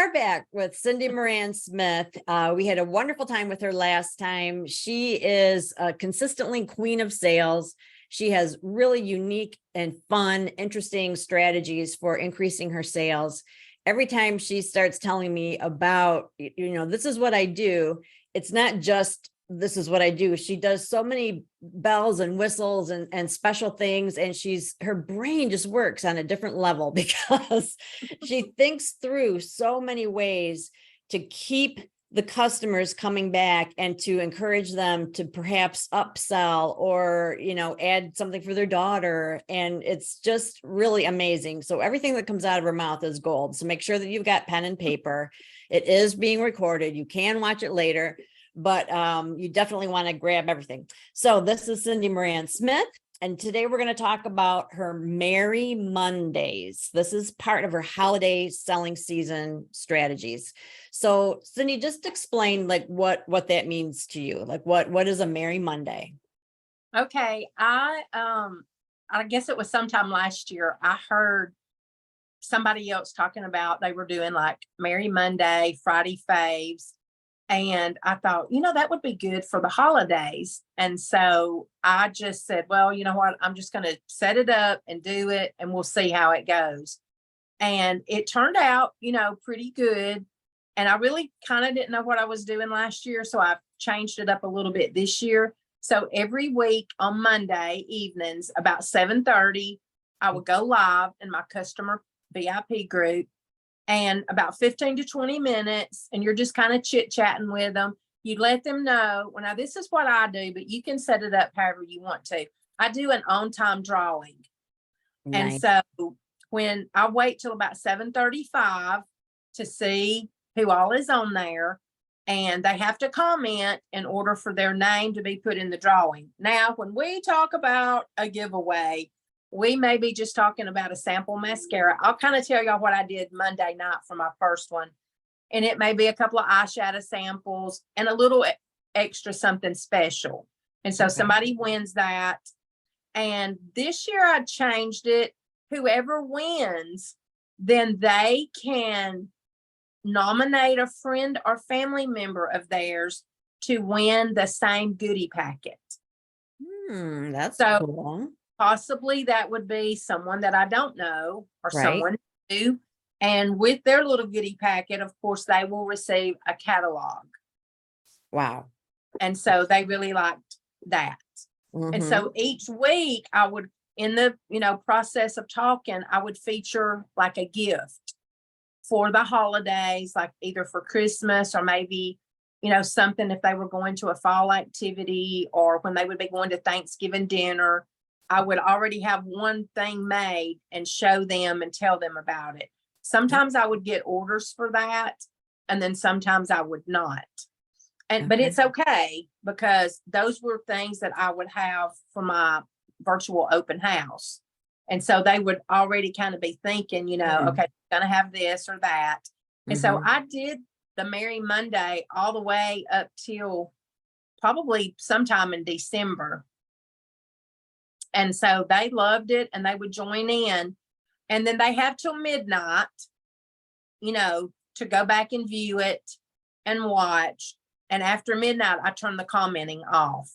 are back with Cinday Moran Smith. We had a wonderful time with her last time. She is consistently queen of sales. She has really unique and fun, interesting strategies for increasing her sales. Every time she starts telling me about, this is what I do, it's not just this is what I do. She does so many bells and whistles and special things. And her brain just works on a different level because she thinks through so many ways to keep the customers coming back and to encourage them to perhaps upsell or, add something for their daughter. And it's just really amazing. So everything that comes out of her mouth is gold. So make sure that you've got pen and paper. It is being recorded. You can watch it later, but you definitely want to grab everything. So this is Cinday Moran Smith. And today we're going to talk about her Merry Mondays. This is part of her holiday selling season strategies. So Cindy, just explain what that means to you. What is a Merry Monday? Okay. I guess it was sometime last year. I heard somebody else talking about they were doing like Merry Monday, Friday faves. And I thought, that would be good for the holidays. And so I just said, well, you know what? I'm just going to set it up and do it, and we'll see how it goes. And it turned out, pretty good. And I really kind of didn't know what I was doing last year. So I changed it up a little bit this year. So every week on Monday evenings, about 7:30, I would go live in my customer VIP group. And about 15 to 20 minutes, and you're just kind of chit-chatting with them. You let them know, well, now this is what I do, but you can set it up however you want to. I do an on-time drawing. Nice. And so when I wait till about 7:35 to see who all is on there, and they have to comment in order for their name to be put in the drawing. Now, when we talk about a giveaway, we may be just talking about a sample mascara. I'll kind of tell y'all what I did Monday night for my first one. And it may be a couple of eyeshadow samples and a little extra something special. And so somebody wins that. And this year I changed it. Whoever wins, then they can nominate a friend or family member of theirs to win the same goodie packet. That's cool. Possibly that would be someone that I don't know or Right. someone new. And with their little goodie packet, of course, they will receive a catalog. Wow. And so they really liked that. And so each week I would, in the, process of talking, I would feature like a gift for the holidays, like either for Christmas or maybe, something if they were going to a fall activity or when they would be going to Thanksgiving dinner. I would already have one thing made and show them and tell them about it. Sometimes I would get orders for that, and then sometimes I would not. But it's okay because those were things that I would have for my virtual open house. And so they would already kind of be thinking, okay, going to have this or that. And so I did the Merry Monday all the way up till probably sometime in December. And so they loved it and they would join in. And then they have till midnight, to go back and view it and watch. And after midnight, I turn the commenting off.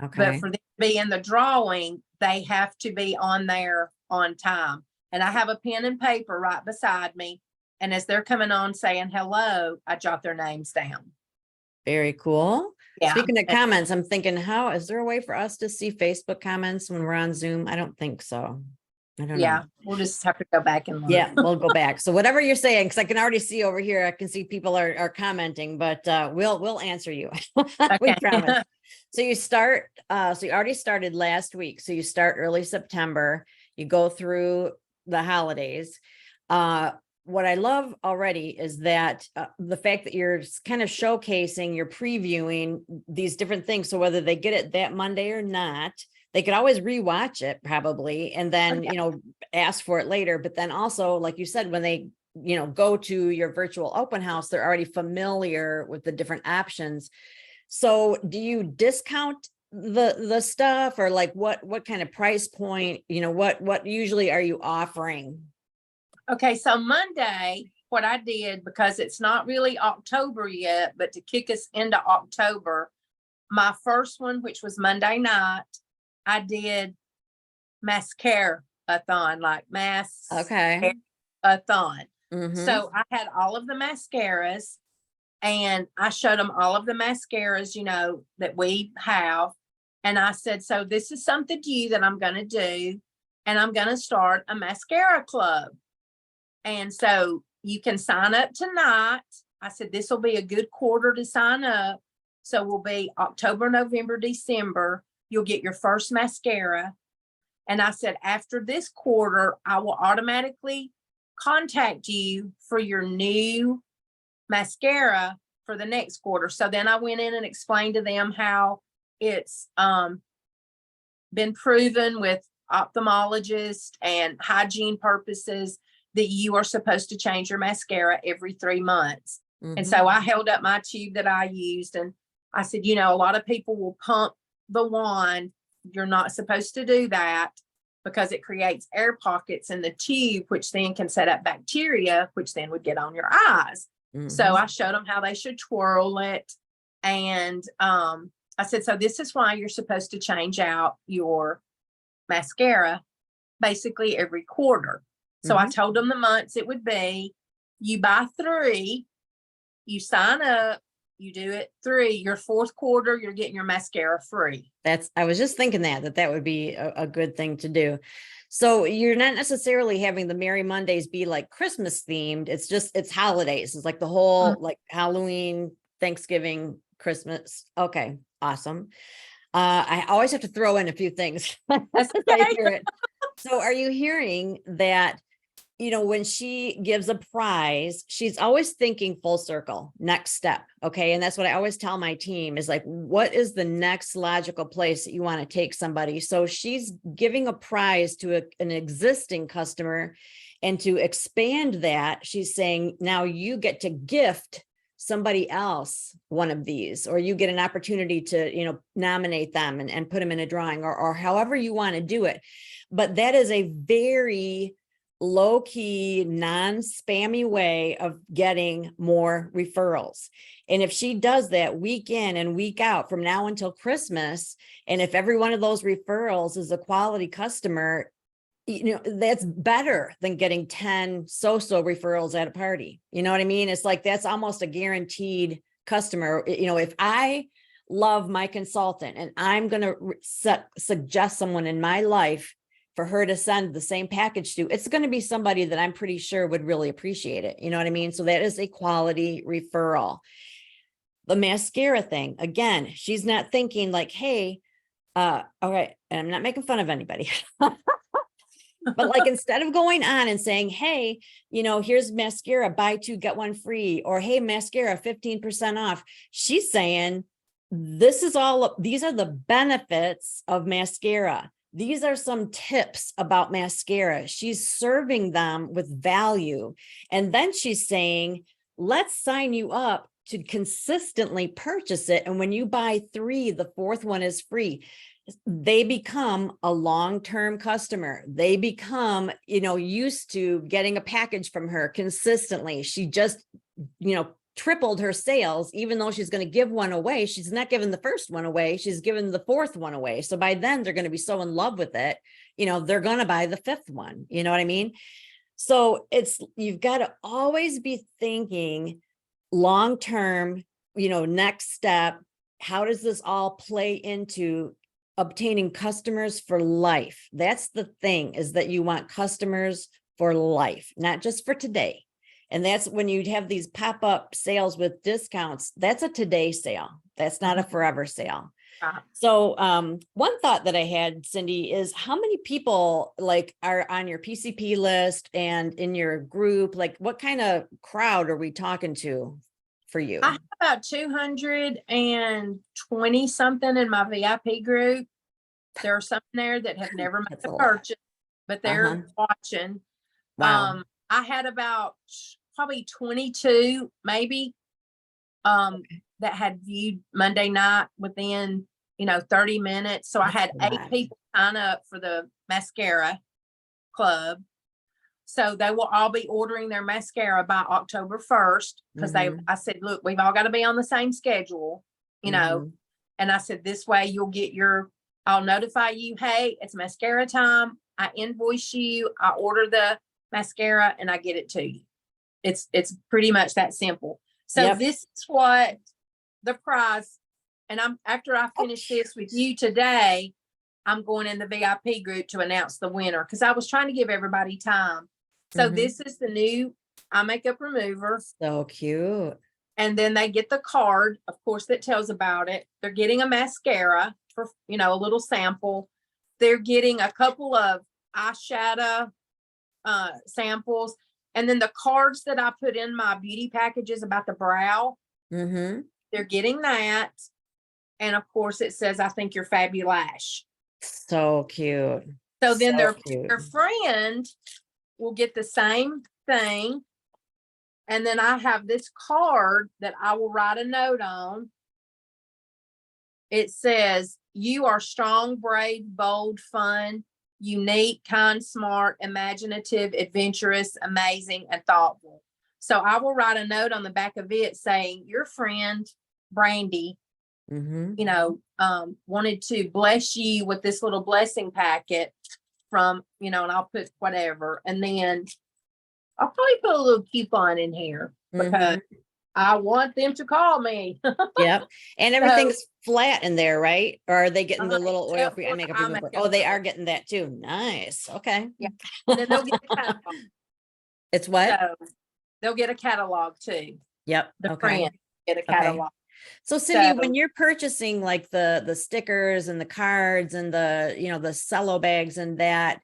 Okay. But for them to be in the drawing, they have to be on there on time. And I have a pen and paper right beside me. And as they're coming on saying hello, I jot their names down. Very cool. Yeah. Speaking of comments, I'm thinking, is there a way for us to see Facebook comments when we're on Zoom? I don't think so. I don't know. We'll just have to go back and look. Yeah, we'll go back. So whatever you're saying, because I can already see over here, I can see people are commenting, but we'll answer you. We promise. So you start, so you already started last week. So you start early September, you go through the holidays. What I love already is that the fact that you're kind of showcasing, you're previewing these different things. So whether they get it that Monday or not, they could always rewatch it probably, and then, ask for it later. But then also, like you said, when they, go to your virtual open house, they're already familiar with the different options. So do you discount the stuff, or like what kind of price point, what usually are you offering? Okay, so Monday, what I did, because it's not really October yet, but to kick us into October, my first one, which was Monday night, I did mascara-a-thon, like Okay. a-thon. Mm-hmm. So I had all of the mascaras and I showed them all of the mascaras, that we have. And I said, so this is something new that I'm going to do. And I'm going to start a mascara club. And so you can sign up tonight. I said, this will be a good quarter to sign up. So we'll be October, November, December. You'll get your first mascara. And I said, after this quarter, I will automatically contact you for your new mascara for the next quarter. So then I went in and explained to them how it's been proven with ophthalmologists and hygiene purposes that you are supposed to change your mascara every 3 months. Mm-hmm. And so I held up my tube that I used and I said, a lot of people will pump the wand. You're not supposed to do that because it creates air pockets in the tube, which then can set up bacteria, which then would get on your eyes. Mm-hmm. So I showed them how they should twirl it. And I said, so this is why you're supposed to change out your mascara basically every quarter. So I told them the months it would be. You buy 3, you sign up, you do it 3, your 4th quarter, you're getting your mascara free. I was just thinking that would be a good thing to do. So you're not necessarily having the Merry Mondays be like Christmas themed. It's holidays. It's like the whole like Halloween, Thanksgiving, Christmas. Okay. Awesome. I always have to throw in a few things. That's okay. I hear it. So are you hearing that, when she gives a prize, she's always thinking full circle, next step. Okay. And that's what I always tell my team is like, what is the next logical place that you want to take somebody? So she's giving a prize to an existing customer, and to expand that, she's saying, now you get to gift somebody else one of these, or you get an opportunity to, nominate them and put them in a drawing or however you want to do it. But that is a very low-key, non-spammy way of getting more referrals. And if she does that week in and week out from now until Christmas, and if every one of those referrals is a quality customer, that's better than getting 10 so-so referrals at a party. You know what I mean? It's like, that's almost a guaranteed customer. If I love my consultant and I'm going to suggest someone in my life for her to send the same package to, it's going to be somebody that I'm pretty sure would really appreciate it. You know what I mean? So that is a quality referral. The mascara thing, again, she's not thinking like, hey, all right, and I'm not making fun of anybody. But like, instead of going on and saying, hey, here's mascara, buy 2, get 1 free, or hey, mascara, 15% off. She's saying, these are the benefits of mascara. These are some tips about mascara. She's serving them with value. And then she's saying, let's sign you up to consistently purchase it. And when you buy 3, the 4th one is free. They become a long-term customer. They become, used to getting a package from her consistently. She just, tripled her sales, even though she's going to give one away. She's not giving the first one away. She's giving the 4th one away. So by then they're going to be so in love with it, they're going to buy the 5th one. You know what I mean? So you've got to always be thinking long-term, next step. How does this all play into obtaining customers for life? That's the thing, is that you want customers for life, not just for today. And that's when you have these pop-up sales with discounts. That's a today sale. That's not a forever sale. So one thought that I had, Cindy, is how many people like are on your PCP list and in your group? Like, what kind of crowd are we talking to for you? I have about 220 something in my VIP group. There are some there that have never made a purchase, but they're watching. Wow. I had about probably 22 maybe that had viewed Monday night within 30 minutes. So I had 8 people sign up for the mascara club. So they will all be ordering their mascara by October 1st. Because I said, look, we've all got to be on the same schedule, you know. And I said, this way you'll get I'll notify you, hey, it's mascara time. I invoice you, I order the mascara, and I get it to you. It's pretty much that simple. So this is what the prize, and after I finish this with you today, I'm going in the VIP group to announce the winner, because I was trying to give everybody time. So this is the new eye makeup remover. So cute. And then they get the card, of course, that tells about it. They're getting a mascara for, a little sample. They're getting a couple of eyeshadow samples. And then the cards that I put in my beauty packages about the brow, they're getting that. And of course it says, I think you're fabulous. So cute. So then their friend will get the same thing. And then I have this card that I will write a note on. It says, you are strong, brave, bold, fun, unique, kind, smart, imaginative, adventurous, amazing, and thoughtful. So I will write a note on the back of it saying, your friend, Brandy, wanted to bless you with this little blessing packet from, and I'll put whatever. And then I'll probably put a little coupon in here because I want them to call me. Yep. And everything's flat in there, right? Or are they getting the little oil-free eye makeup remover? Oh, they are getting that too. Nice. Okay. Yeah. And then they'll get a catalog. It's what? So they'll get a catalog too. Yep. The friend get a catalog. So Cindy, when you're purchasing like the stickers and the cards and the cello bags and that,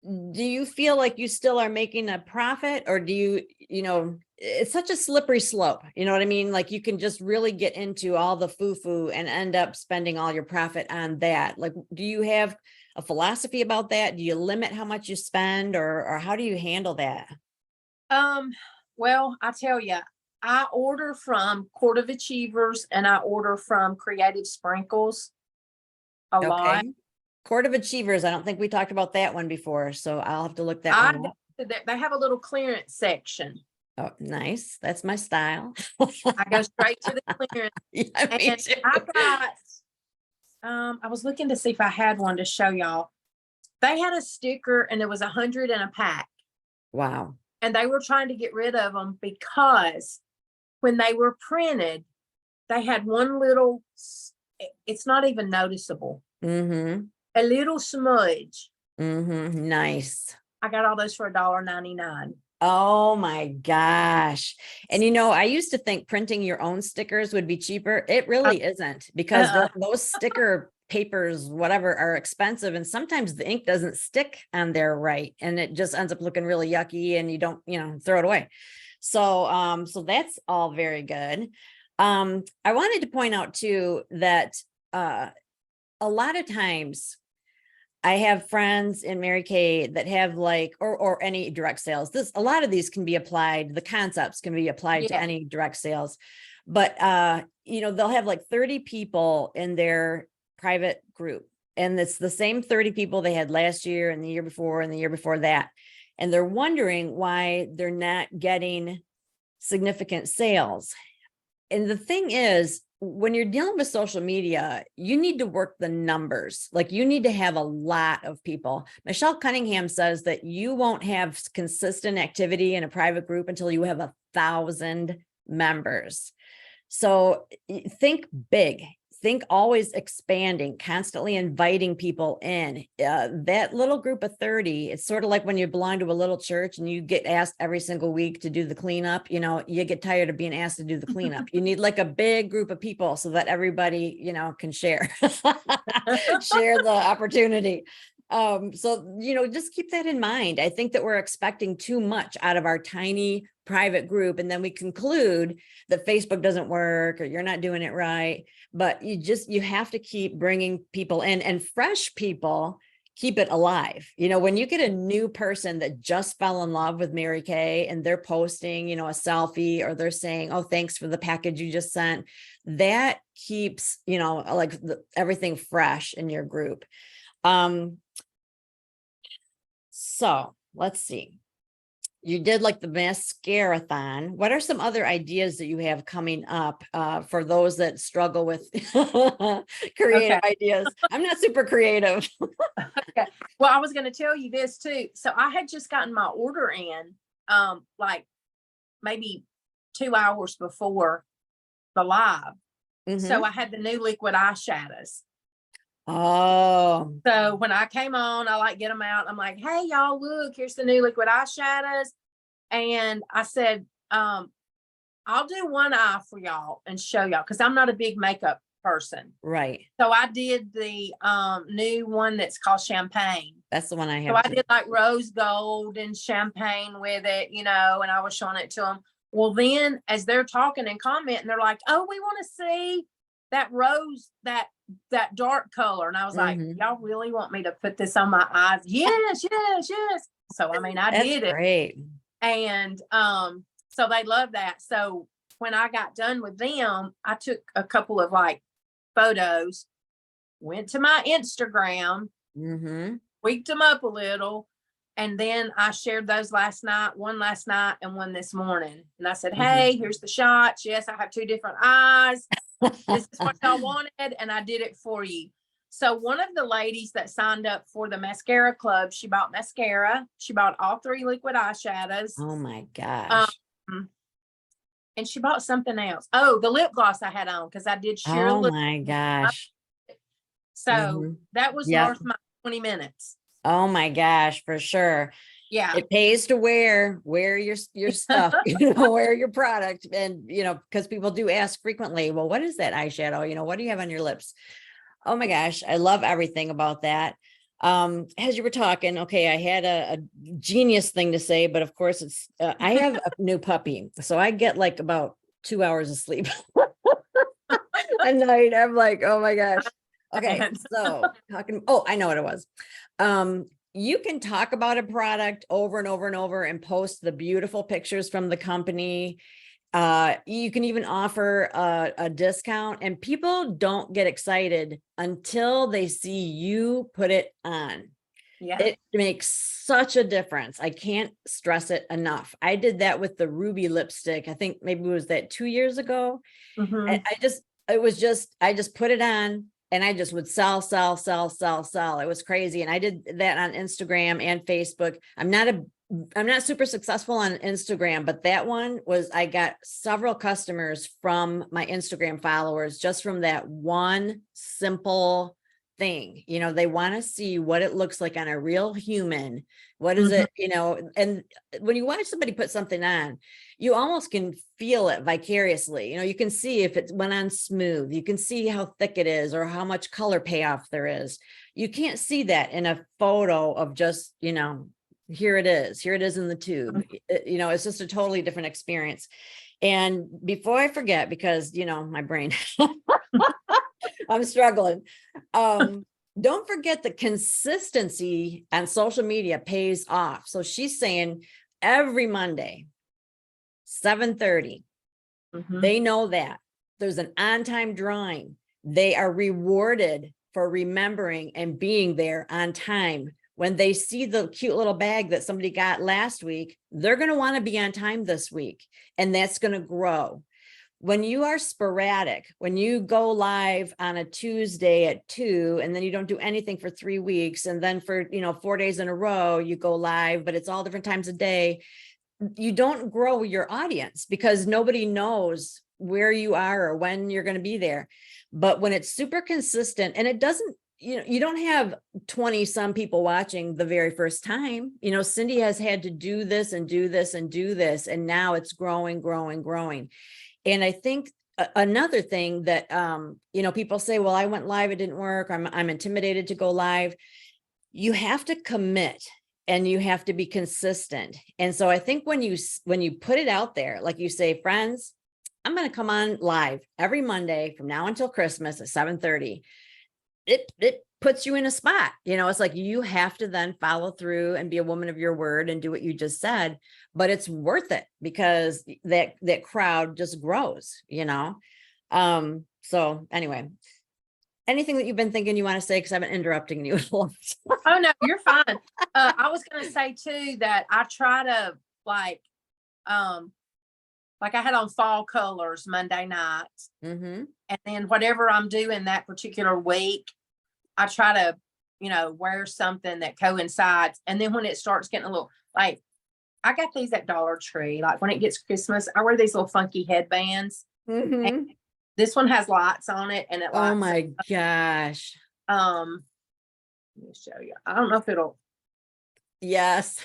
do you feel like you still are making a profit, or do you it's such a slippery slope, you know what I mean? Like you can just really get into all the foo-foo and end up spending all your profit on that. Like, do you have a philosophy about that? Do you limit how much you spend, or how do you handle that? Well, I tell you, I order from Court of Achievers and I order from Creative Sprinkles a lot. Court of Achievers. I don't think we talked about that one before, so I'll have to look that one up. They have a little clearance section. Oh, nice. That's my style. I go straight to the clearance. Yeah, me too. I was looking to see if I had one to show y'all. They had a sticker and it was 100 in a pack. Wow. And they were trying to get rid of them because when they were printed, they had one little, it's not even noticeable. A little smudge. Nice. I got all those for $1.99. Oh my gosh. And I used to think printing your own stickers would be cheaper. It really isn't, because those sticker papers, whatever, are expensive. And sometimes the ink doesn't stick on there right. And it just ends up looking really yucky and you don't, throw it away. So, so that's all very good. I wanted to point out too, that, a lot of times I have friends in Mary Kay that have or any direct sales. A lot of these can be applied. The concepts can be applied to any direct sales, but they'll have 30 people in their private group, and it's the same 30 people they had last year and the year before and the year before that. And they're wondering why they're not getting significant sales. And the thing is, when you're dealing with social media, you need to work the numbers. Like you need to have a lot of people. Michelle Cunningham says that you won't have consistent activity in a private group until you have 1,000 members. So think big. Think always expanding, constantly inviting people in. That little group of 30, it's sort of like when you belong to a little church and you get asked every single week to do the cleanup. You get tired of being asked to do the cleanup. You need a big group of people so that everybody, can share, share the opportunity. So, just keep that in mind. I think that we're expecting too much out of our tiny private group. And then we conclude that Facebook doesn't work or you're not doing it right. But you have to keep bringing people in, and fresh people keep it alive. When you get a new person that just fell in love with Mary Kay and they're posting, a selfie, or they're saying, oh, thanks for the package you just sent, that keeps, everything fresh in your group. So let's see. You did like the mascara-thon. What are some other ideas that you have coming up for those that struggle with creative ideas? I'm not super creative. Okay. Well, I was going to tell you this too. So I had just gotten my order in, like maybe 2 hours before the live. So I had the new liquid eyeshadows. Oh. So when I came on, I like get them out. I'm like, hey, y'all, look, here's the new liquid eyeshadows. And I said, I'll do one eye for y'all and show y'all, because I'm not a big makeup person. Right. So I did the new one that's called Champagne. That's the one I have. So I did like rose gold and champagne with it, and I was showing it to them. Well, then as they're talking and commenting, they're like, oh, we want to see that rose, that dark color. And I was like, y'all really want me to put this on my eyes? Yes, yes, yes. So, I mean, I did it. Great. And so they love that. So when I got done with them, I took a couple of like photos, went to my Instagram, tweaked them up a little, and then I shared those one last night and one this morning. And I said, hey, here's the shots. Yes, I have 2 different eyes. This is what y'all wanted, and I did it for you. So one of the ladies that signed up for the mascara club, she bought mascara. She bought all 3 liquid eyeshadows. Oh my gosh. And she bought something else. Oh, the lip gloss I had on, because I did sheer Oh lip. my gosh. So that was worth my 20 minutes. Oh my gosh, for sure. Yeah. It pays to wear your stuff, wear your product. And, because people do ask frequently, well, what is that eyeshadow? What do you have on your lips? Oh my gosh. I love everything about that. As you were talking, okay, I had a genius thing to say, but of course it's, I have a new puppy. So I get like about 2 hours of sleep a night. I'm like, oh my gosh. Okay. So I know what it was. You can talk about a product over and over and over and post the beautiful pictures from the company. You can even offer a discount, and people don't get excited until they see you put it on. Yeah. It makes such a difference. I can't stress it enough. I did that with the ruby lipstick. I think maybe it was that 2 years ago. And I just put it on. And I just would sell. It was crazy. And I did that on Instagram and Facebook. I'm not super successful on Instagram, but that one was, I got several customers from my Instagram followers just from that one simple thing. They want to see what it looks like on a real human. What is it, and when you watch somebody put something on, you almost can feel it vicariously. You can see if it went on smooth, you can see how thick it is or how much color payoff there is. You can't see that in a photo of just, here it is in the tube. It's just a totally different experience. And before I forget, because, my brain, I'm struggling. Don't forget the consistency on social media pays off. So she's saying every Monday, 7:30, they know that there's an on-time drawing. They are rewarded for remembering and being there on time. When they see the cute little bag that somebody got last week, they're going to want to be on time this week, and that's going to grow. When you are sporadic, when you go live on a Tuesday at 2, and then you don't do anything for 3 weeks, and then for 4 days in a row you go live, but it's all different times of day, you don't grow your audience because nobody knows where you are or when you're going to be there. But when it's super consistent, and it doesn't, you don't have 20 some people watching the very first time. Cindy has had to do this and do this and do this, and now it's growing. And I think another thing that, people say, well, I went live, it didn't work. I'm intimidated to go live. You have to commit and you have to be consistent. And so I think when you put it out there, like you say, friends, I'm going to come on live every Monday from now until Christmas at 7:30. It puts you in a spot. It's like you have to then follow through and be a woman of your word and do what you just said, but it's worth it because that crowd just grows, So anyway, anything that you've been thinking you want to say, because I've been interrupting you. Oh no, you're fine. I was going to say too that I try to like, like I had on fall colors Monday night. Mm-hmm. And then whatever I'm doing that particular week, I try to, wear something that coincides. And then when it starts getting a little, like, I got these at Dollar Tree. Like when it gets Christmas, I wear these little funky headbands. And Mm-hmm. this one has lights on it, and it Oh lights. my gosh. Let me show you. I don't know if it'll. Yes.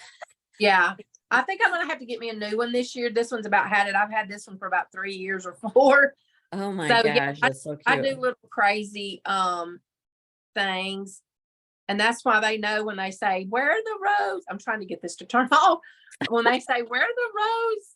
Yeah, I think I'm gonna have to get me a new one this year. This one's about had it. I've had this one for about 3 years or 4. Oh my So gosh, yeah, that's so I cute. do little crazy things. And that's why they know when they say, "Where are the rose?" I'm trying to get this to turn off. When they say, "Where are the rose?"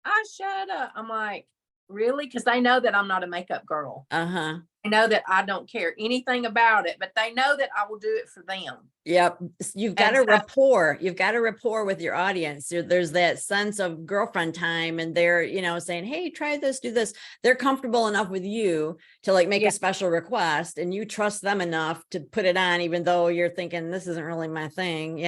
Eyeshadow. I'm like, really? Because they know that I'm not a makeup girl. Uh-huh. They know that I don't care anything about it, but they know that I will do it for them. Yep. You've got And a so, rapport. You've got a rapport with your audience. There's that sense of girlfriend time, and they're, saying, hey, try this, do this. They're comfortable enough with you to like make yeah, a special request, and you trust them enough to put it on, even though you're thinking this isn't really my thing,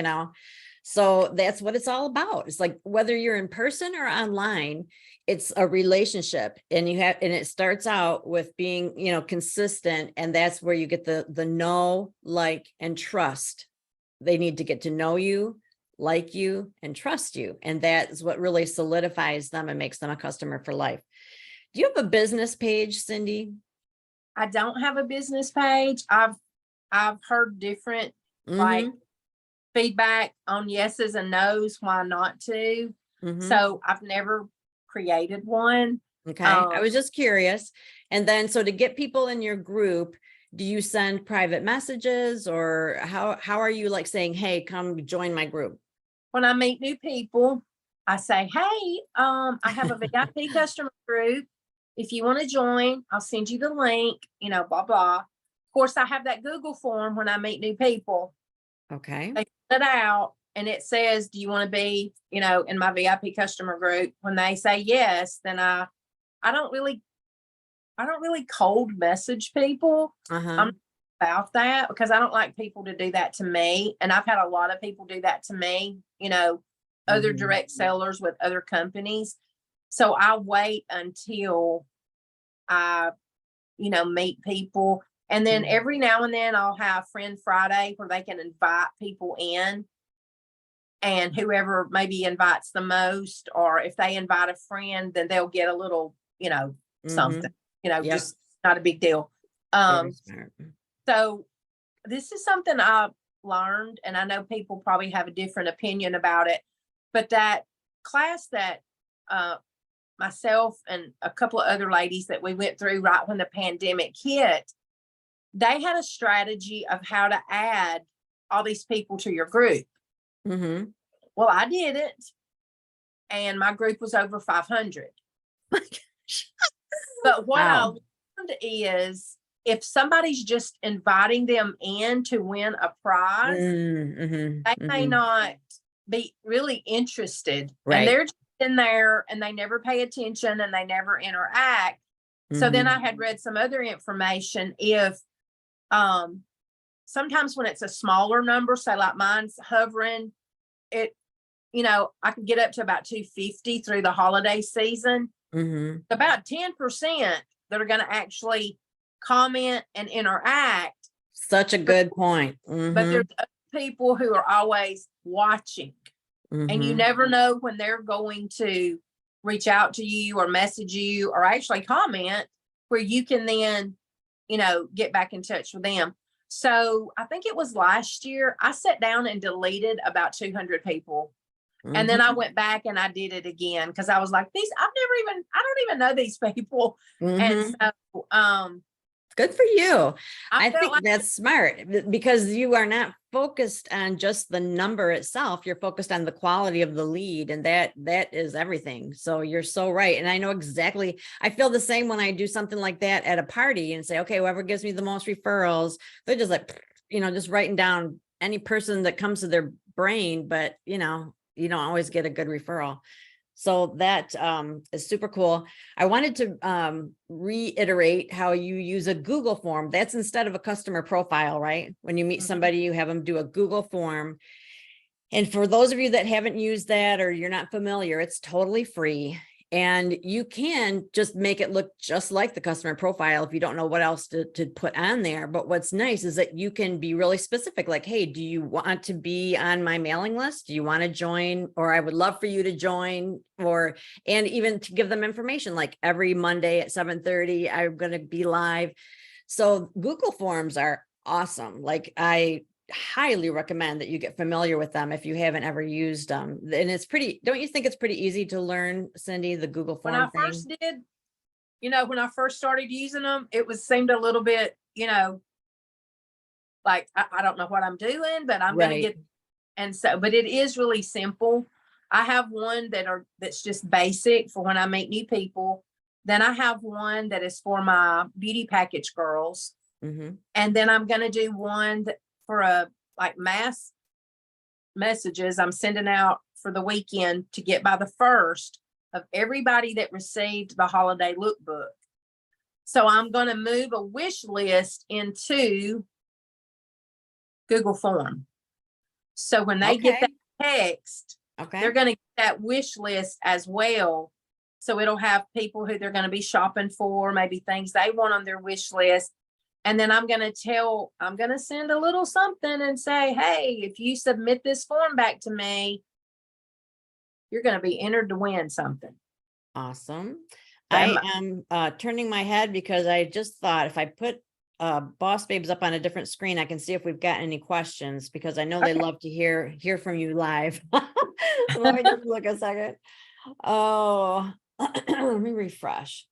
So that's what it's all about. It's like whether you're in person or online, it's a relationship, and it starts out with being, consistent. And that's where you get the know, like, and trust. They need to get to know you, like you, and trust you. And that is what really solidifies them and makes them a customer for life. Do you have a business page, Cindy? I don't have a business page. I've heard different like Mm-hmm. feedback on yeses and nos, why not to. Mm-hmm. So I've never created one. Okay. I was just curious. And then, so to get people in your group, do you send private messages, or how are you like saying, hey, come join my group? When I meet new people, I say, hey, I have a VIP customer group. If you want to join, I'll send you the link, blah, blah. Of course, I have that Google form when I meet new people. Okay. They fill it out and it says, do you want to be, in my VIP customer group? When they say yes, then I don't really cold message people. Uh-huh. I'm about that because I don't like people to do that to me. And I've had a lot of people do that to me, other direct sellers with other companies. So I wait until I, meet people. And then every now and then I'll have Friend Friday where they can invite people in. And whoever maybe invites the most, or if they invite a friend, then they'll get a little, something, Yep. just not a big deal. Very smart. So this is something I've learned, and I know people probably have a different opinion about it, but that class that myself and a couple of other ladies that we went through right when the pandemic hit, they had a strategy of how to add all these people to your group. Mm-hmm. Well, I did it, and my group was over 500. But what I learned is if somebody's just inviting them in to win a prize, they may not be really interested. Right. And they're just in there and they never pay attention and they never interact. So then I had read some other information. If sometimes when it's a smaller number, say like mine's hovering, it, I can get up to about 250 through the holiday season. About 10% that are going to actually comment and interact. Such a good point. But there's other people who are always watching, and you never know when they're going to reach out to you or message you or actually comment where you can then, get back in touch with them. So I think it was last year I sat down and deleted about 200 people. And then I went back and I did it again because I was like, I don't even know these people. And so good for you. I felt think like that's smart because you are not focused on just the number itself. You're focused on the quality of the lead, and that is everything. So you're so right. And I know exactly, I feel the same when I do something like that at a party and say, okay, whoever gives me the most referrals, they're just like, just writing down any person that comes to their brain, but you don't always get a good referral. So that is super cool. I wanted to reiterate how you use a Google form. That's instead of a customer profile, right? When you meet somebody, you have them do a Google form. And for those of you that haven't used that or you're not familiar, it's totally free. And you can just make it look just like the customer profile if you don't know what else to put on there. But what's nice is that you can be really specific, like, hey, do you want to be on my mailing list? Do you want to join? Or I would love for you to join, and even to give them information, like every Monday at 7:30, I'm going to be live. So Google Forms are awesome. Like, I highly recommend that you get familiar with them if you haven't ever used them. And it's pretty, don't you think it's pretty easy to learn, Cindy, the Google When form I thing? first did, when I first started using them, it seemed a little bit, like I don't know what I'm doing, but I'm going to Right. get. And so, but it is really simple. I have one that's just basic for when I meet new people. Then I have one that is for my beauty package girls. Mm-hmm. And then I'm going to do one for like mass messages I'm sending out for the weekend to get by the 1st of everybody that received the holiday lookbook. So I'm going to move a wish list into Google Form. So when they get that text, they're going to get that wish list as well. So it'll have people who they're going to be shopping for, maybe things they want on their wish list. And then I'm going to send a little something and say, hey, if you submit this form back to me, you're going to be entered to win something. Awesome. I am turning my head because I just thought if I put Boss Babes up on a different screen, I can see if we've got any questions, because I know they love to hear from you live. Let me just look a second. Oh, let me refresh.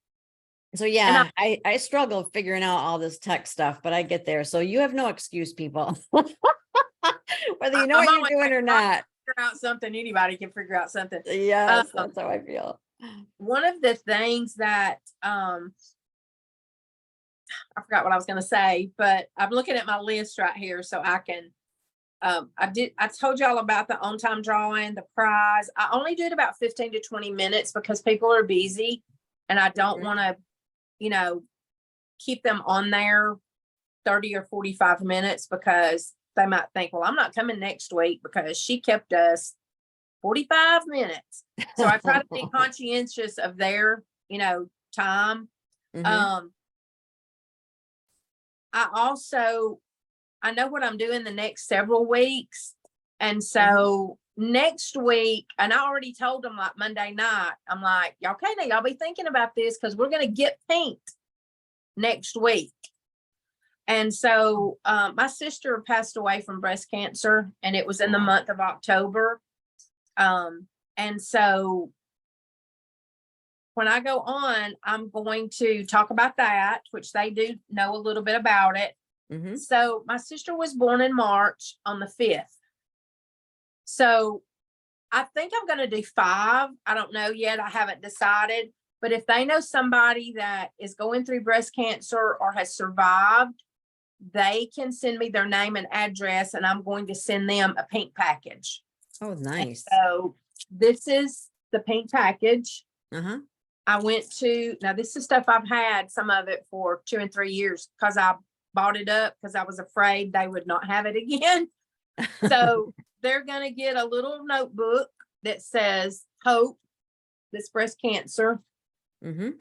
So yeah, I struggle figuring out all this tech stuff, but I get there. So you have no excuse, people. Whether you know what you're doing or not. Figure out something, anybody can figure out something. Yes, that's how I feel. One of the things that I forgot what I was going to say, but I'm looking at my list right here so I can. I told y'all about the on-time drawing, the prize. I only do it about 15 to 20 minutes because people are busy and I don't want to, keep them on there 30 or 45 minutes because they might think, well, I'm not coming next week because she kept us 45 minutes. So I try to be conscientious of their, time. Mm-hmm. I know what I'm doing the next several weeks. And so next week, and I already told them like Monday night, I'm like, okay, now y'all be thinking about this because we're going to get paint next week. And so my sister passed away from breast cancer, and it was in the month of October. And so when I go on, I'm going to talk about that, which they do know a little bit about it. Mm-hmm. So my sister was born in March on the 5th. So I think I'm going to do 5. I don't know yet. I haven't decided. But if they know somebody that is going through breast cancer or has survived, they can send me their name and address, and I'm going to send them a pink package. Oh, nice. And so this is the pink package. Uh-huh. Now this is stuff I've had, some of it for 2 and 3 years because I bought it up because I was afraid they would not have it again. So they're going to get a little notebook that says Hope, this breast cancer. Mm-hmm.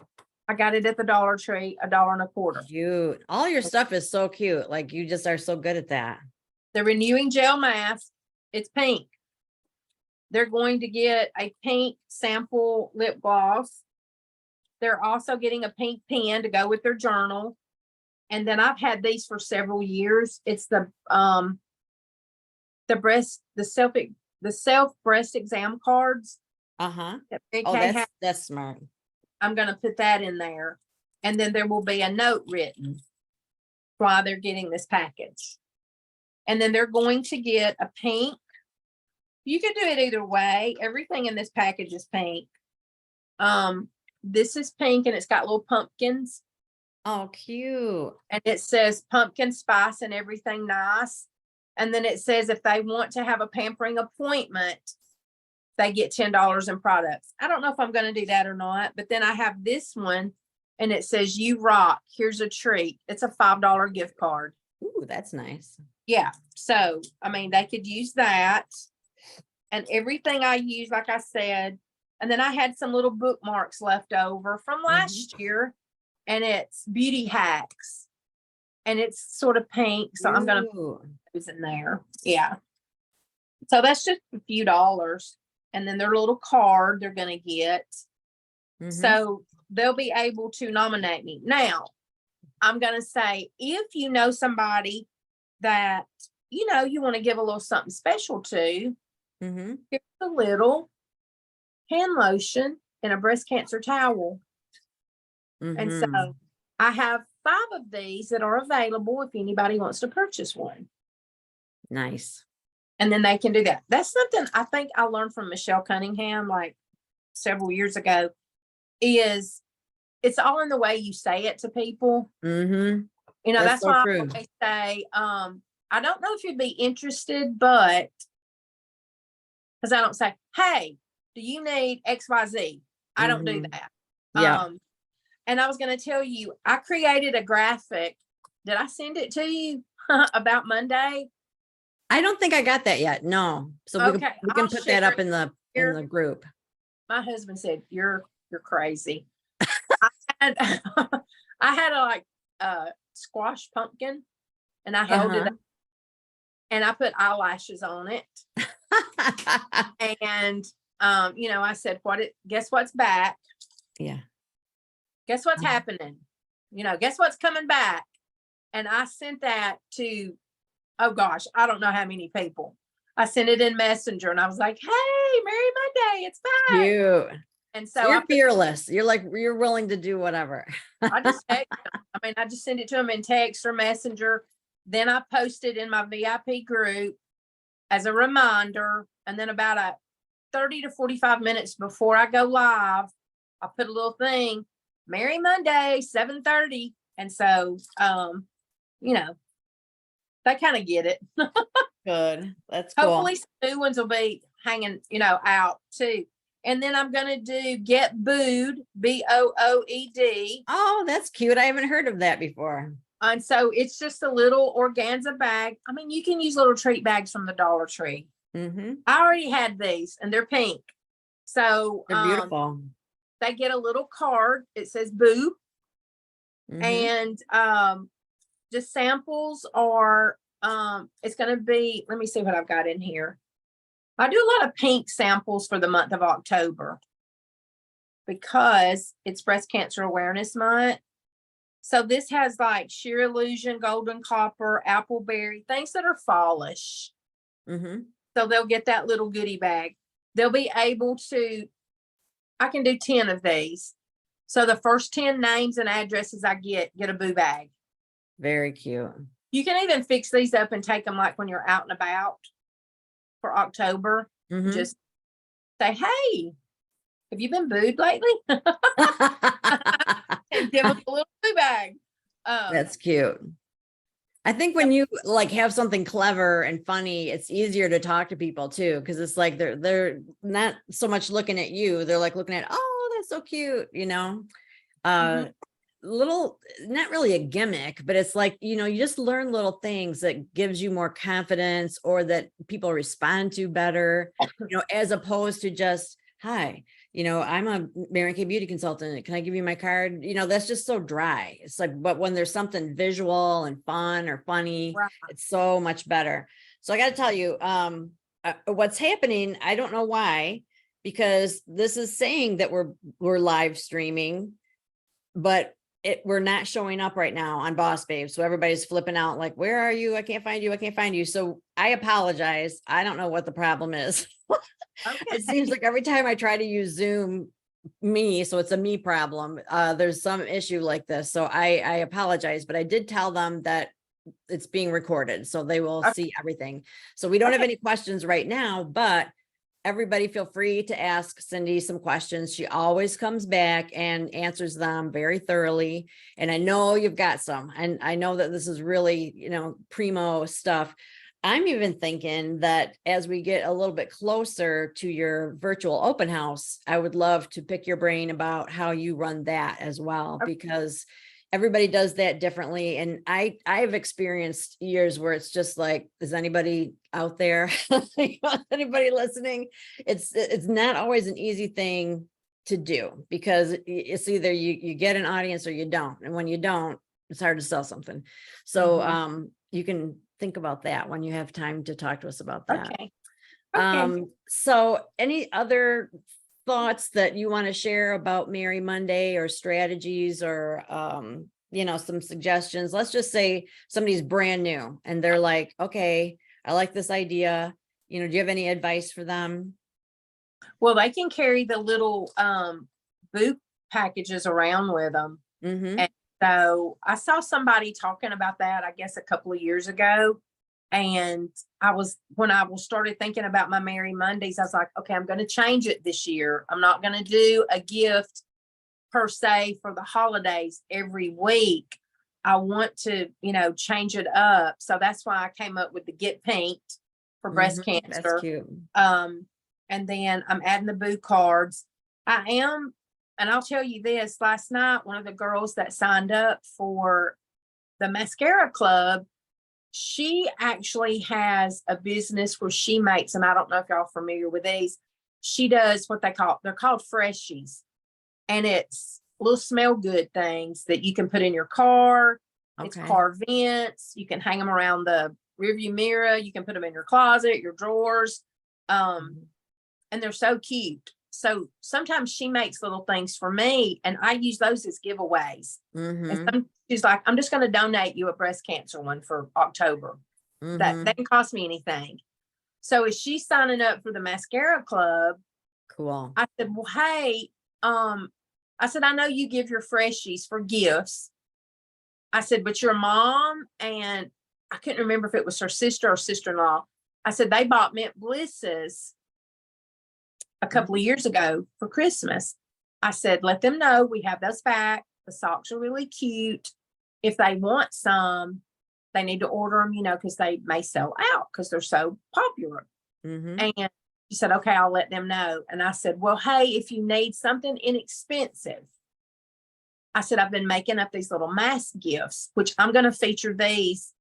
I got it at the Dollar Tree, $1.25. Cute. All your stuff is so cute. Like, you just are so good at that. The renewing gel mask, it's pink. They're going to get a pink sample lip gloss. They're also getting a pink pen to go with their journal. And then I've had these for several years. It's the self breast exam cards. Uh-huh. Oh, that's smart. I'm going to put that in there. And then there will be a note written while they're getting this package. And then they're going to get a pink. You could do it either way. Everything in this package is pink. This is pink and it's got little pumpkins. Oh, cute. And it says pumpkin spice and everything nice. And then it says if they want to have a pampering appointment, they get $10 in products. I don't know if I'm going to do that or not, but then I have this one and it says, you rock, here's a treat. It's a $5 gift card. Ooh, that's nice. Yeah. So, I mean, they could use that. and everything I use, like I said, and then I had some little bookmarks left over from last year, and it's beauty hacks, and it's sort of pink, so I'm gonna Ooh. put those in there. Yeah. So that's just a few dollars, and then their little card they're gonna get. Mhm. So they'll be able to nominate me. Now, I'm gonna say, if you know somebody that you know you want to give a little something special to, Mhm. here's a little hand lotion and a breast cancer towel. And so Mhm. I have 5 of these that are available if anybody wants to purchase one. Nice. And then they can do that. That's something I think I learned from Michelle Cunningham like several years ago, is it's all in the way you say it to people. Mhm. You know, That's that's so why I true. always say, I don't know if you'd be interested, but because I don't say, hey, do you need XYZ? I don't do Mhm. that. Yeah. And I was going to tell you, I created a graphic. Did I send it to you about Monday? I don't think I got that yet. No. So Okay, we I'll can put share that up it in the here. group. My husband said, you're crazy. I had, I had a like squash pumpkin, and I held it Uh-huh. up, and I put eyelashes on it. And you know, I said, guess what's back? Yeah. Guess what's happening? You know, guess what's coming back? And I sent that to, oh gosh, I don't know how many people. I sent it in Messenger, and I was like, hey, Merry Monday, it's back. Cute. And So so you're fearless. You're willing to do whatever. I just text them. I mean, I just send it to them in text or Messenger. Then I post it in my VIP group as a reminder. And then about a 30 to 45 minutes before I go live, I put a little thing, Merry Monday, 7:30. And so, you know, they kind of get it. Good. That's cool. Hopefully some new ones will be hanging, you know, out too. And then I'm going to do Get Booed, BOOED. Oh, that's cute. I haven't heard of that before. And so it's just a little organza bag. I mean, you can use little treat bags from the Dollar Tree. Mm-hmm. I already had these, and they're pink. So They're beautiful. they get a little card. It says boo. Mm-hmm. And just samples are, it's going to be, let me see what I've got in here. I do a lot of pink samples for the month of October because it's Breast Cancer Awareness Month. So this has like sheer illusion, golden copper, appleberry, things that are fallish. Mm-hmm. So they'll get that little goodie bag. They'll be able to, I can do 10 of these. So the first 10 names and addresses I get a boo bag. Very cute. You can even fix these up and take them like when you're out and about for October. Mm-hmm. Just say, hey, have you been booed lately? And give them a little boo bag. That's cute. I think when you like have something clever and funny, it's easier to talk to people too, because it's like they're not so much looking at you, they're like looking at, oh, that's so cute, you know. Little, not really a gimmick, but it's like, you know, you just learn little things that gives you more confidence, or that people respond to better, you know, as opposed to just, hi, you know, I'm a Mary Kay beauty consultant. Can I give you my card? You know, that's just so dry. It's like, but when there's something visual and fun or funny, Right. it's so much better. So I got to tell you, what's happening, I don't know why, because this is saying that we're live streaming, but we're not showing up right now on Boss Babe. So everybody's flipping out like, where are you? I can't find you. I can't find you. So I apologize. I don't know what the problem is. Okay. It seems like every time I try to use Zoom so it's a me problem. There's some issue like this. So I apologize, but I did tell them that it's being recorded, so they will see everything. So we don't have any questions right now, but everybody feel free to ask Cindy some questions. She always comes back and answers them very thoroughly. And I know you've got some, and I know that this is really, you know, primo stuff. I'm even thinking that as we get a little bit closer to your virtual open house, I would love to pick your brain about how you run that as well, because everybody does that differently. And I've experienced years where it's just like, is anybody out there? Anybody listening? It's not always an easy thing to do, because it's either you get an audience or you don't. And when you don't, it's hard to sell something. So you can think about that when you have time to talk to us about that. Okay. Okay. So any other thoughts that you want to share about Merry Monday, or strategies, or some suggestions? Let's just say somebody's brand new and they're like, okay, I like this idea. Do you have any advice for them? Well, they can carry the little boot packages around with them. And so I saw somebody talking about that, I guess, a couple of years ago. And when I started thinking about my Merry Mondays, I was like, okay, I'm going to change it this year. I'm not going to do a gift per se for the holidays every week. I want to, change it up. So that's why I came up with the Get Pink for breast cancer. That's cute. And then I'm adding the boo cards. And I'll tell you this, last night, one of the girls that signed up for the mascara club, she actually has a business where she makes, and I don't know if y'all are familiar with these, she does what they're called freshies. And it's little smell good things that you can put in your car. Okay. It's car vents. You can hang them around the rearview mirror. You can put them in your closet, your drawers. And they're so cute. So sometimes she makes little things for me, and I use those as giveaways. And she's like, I'm just going to donate you a breast cancer one for October. That didn't cost me anything. So as she's signing up for the mascara club, cool. I said, well, hey, I said, I know you give your freshies for gifts. I said, but your mom, and I couldn't remember if it was her sister or sister-in-law. I said, they bought Mint Blisses a couple of years ago for Christmas. I said, let them know we have those back. The socks are really cute. If they want some, they need to order them, because they may sell out because they're so popular. And she said, okay, I'll let them know. And I said, well, hey, if you need something inexpensive, I said, I've been making up these little mask gifts, which I'm going to feature these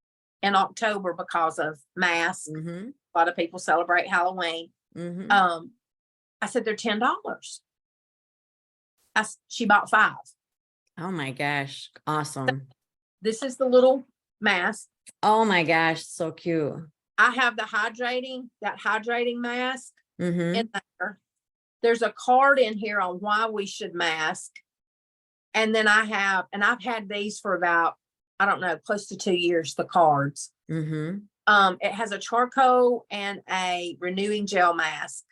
in October because of masks. A lot of people celebrate Halloween. I said, they're $10. She bought 5. Oh my gosh. Awesome. So this is the little mask. Oh my gosh. So cute. I have that hydrating mask in there. There's a card in here on why we should mask. And then I've had these for about, I don't know, close to 2 years, the cards. It has a charcoal and a renewing gel mask.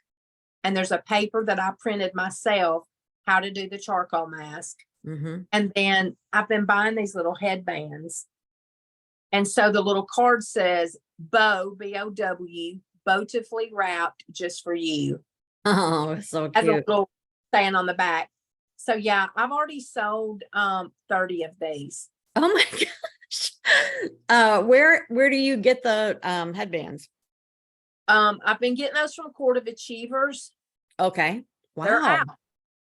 And there's a paper that I printed myself, how to do the charcoal mask. And then I've been buying these little headbands. And so the little card says, Bow, B-O-W, beautifully wrapped just for you. Oh, so cute. As a little saying on the back. So yeah, I've already sold 30 of these. Oh my gosh. Where do you get the headbands? I've been getting those from Court of Achievers. Okay. Wow. They're out.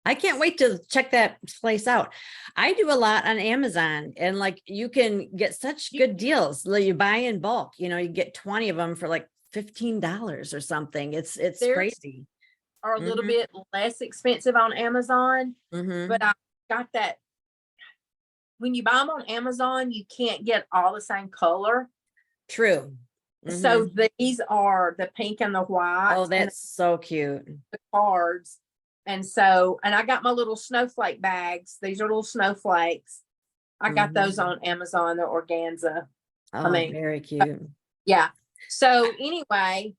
I can't wait to check that place out. I do a lot on Amazon, and like you can get such good deals. You buy in bulk, you get 20 of them for like $15 or something. It's crazy. Are a little bit less expensive on Amazon, but I got that. When you buy them on Amazon, you can't get all the same color. True. So these are the pink and the white. Oh, that's so cute. The cards. And I got my little snowflake bags. These are little snowflakes. I got those on Amazon. They're organza. Oh, very cute. Yeah. So anyway,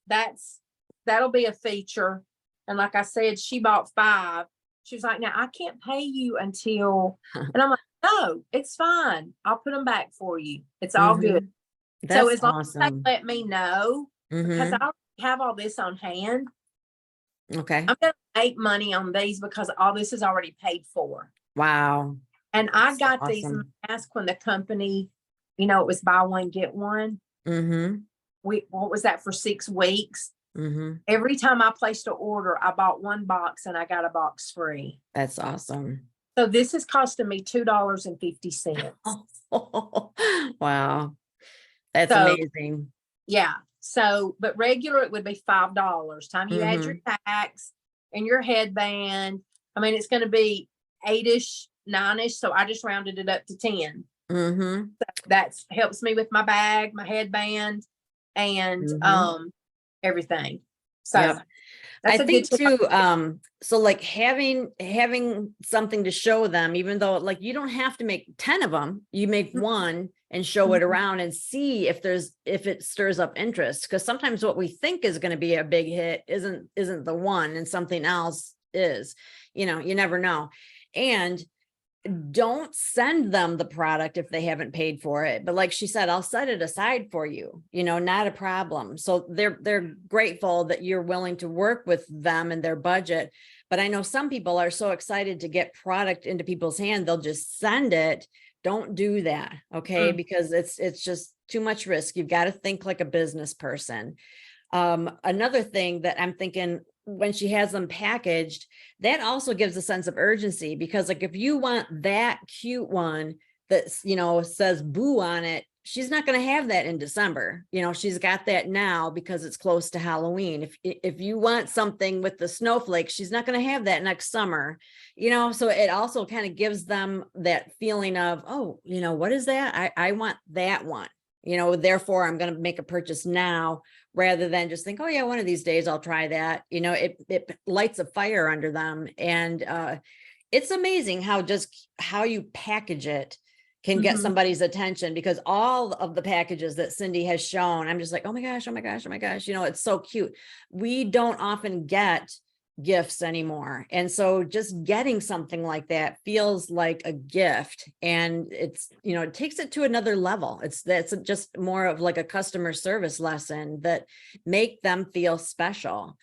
that'll be a feature. And like I said, she bought 5. She was like, now I can't pay you until, and I'm like, no, it's fine. I'll put them back for you. It's all good. That's so as long awesome. as they let me know, because I have all this on hand. Okay. I'm going to make money on these because all this is already paid for. Wow. And I got these masks when the company, it was buy one, get one. What was that, for 6 weeks? Every time I placed an order, I bought 1 box and I got a box free. That's awesome. So this is costing me $2.50. Wow. That's So amazing. yeah. So, but regular, it would be $5. Time you add your tax and your headband. I mean, it's going to be 8-ish, 9-ish. So I just rounded it up to 10. Mm-hmm. That's helps me with my bag, my headband, and everything. So Yep. I that's a good think tip. too, so like having something to show them, even though like you don't have to make 10 of them, you make one and show it around and see if it stirs up interest. Because sometimes what we think is going to be a big hit isn't the one, and something else is, you never know. And don't send them the product if they haven't paid for it. But like she said, I'll set it aside for you, not a problem. So they're grateful that you're willing to work with them and their budget. But I know some people are so excited to get product into people's hand, they'll just send it. Don't do that. Okay. Because it's just too much risk. You've got to think like a business person. Another thing that I'm thinking, when she has them packaged, that also gives a sense of urgency, because like if you want that cute one that says boo on it, she's not going to have that in December. She's got that now because it's close to Halloween. If you want something with the snowflake, she's not going to have that next summer. So it also kind of gives them that feeling of, oh, what is that? I want that one. Therefore I'm going to make a purchase now, rather than just think, oh yeah, one of these days I'll try that. It lights a fire under them. And it's amazing how you package it can get somebody's attention, because all of the packages that Cindy has shown, I'm just like, oh my gosh, oh my gosh, oh my gosh, it's so cute. We don't often get gifts anymore. And so just getting something like that feels like a gift, and it's, it takes it to another level. That's just more of like a customer service lesson that make them feel special.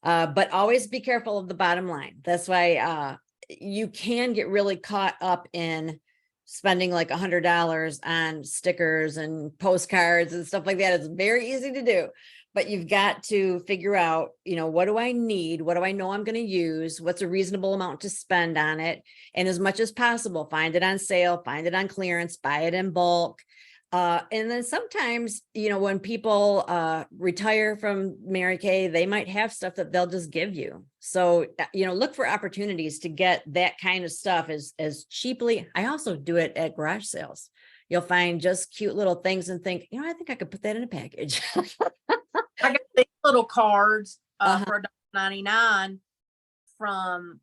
But always be careful of the bottom line. That's why you can get really caught up in spending like $100 on stickers and postcards and stuff like that. It's very easy to do. But you've got to figure out, what do I need? What do I know I'm going to use? What's a reasonable amount to spend on it? And as much as possible, find it on sale, find it on clearance, buy it in bulk. And then sometimes, when people retire from Mary Kay, they might have stuff that they'll just give you. So, look for opportunities to get that kind of stuff as cheaply. I also do it at garage sales. You'll find just cute little things and think, I think I could put that in a package. I got these little cards for $1.99 from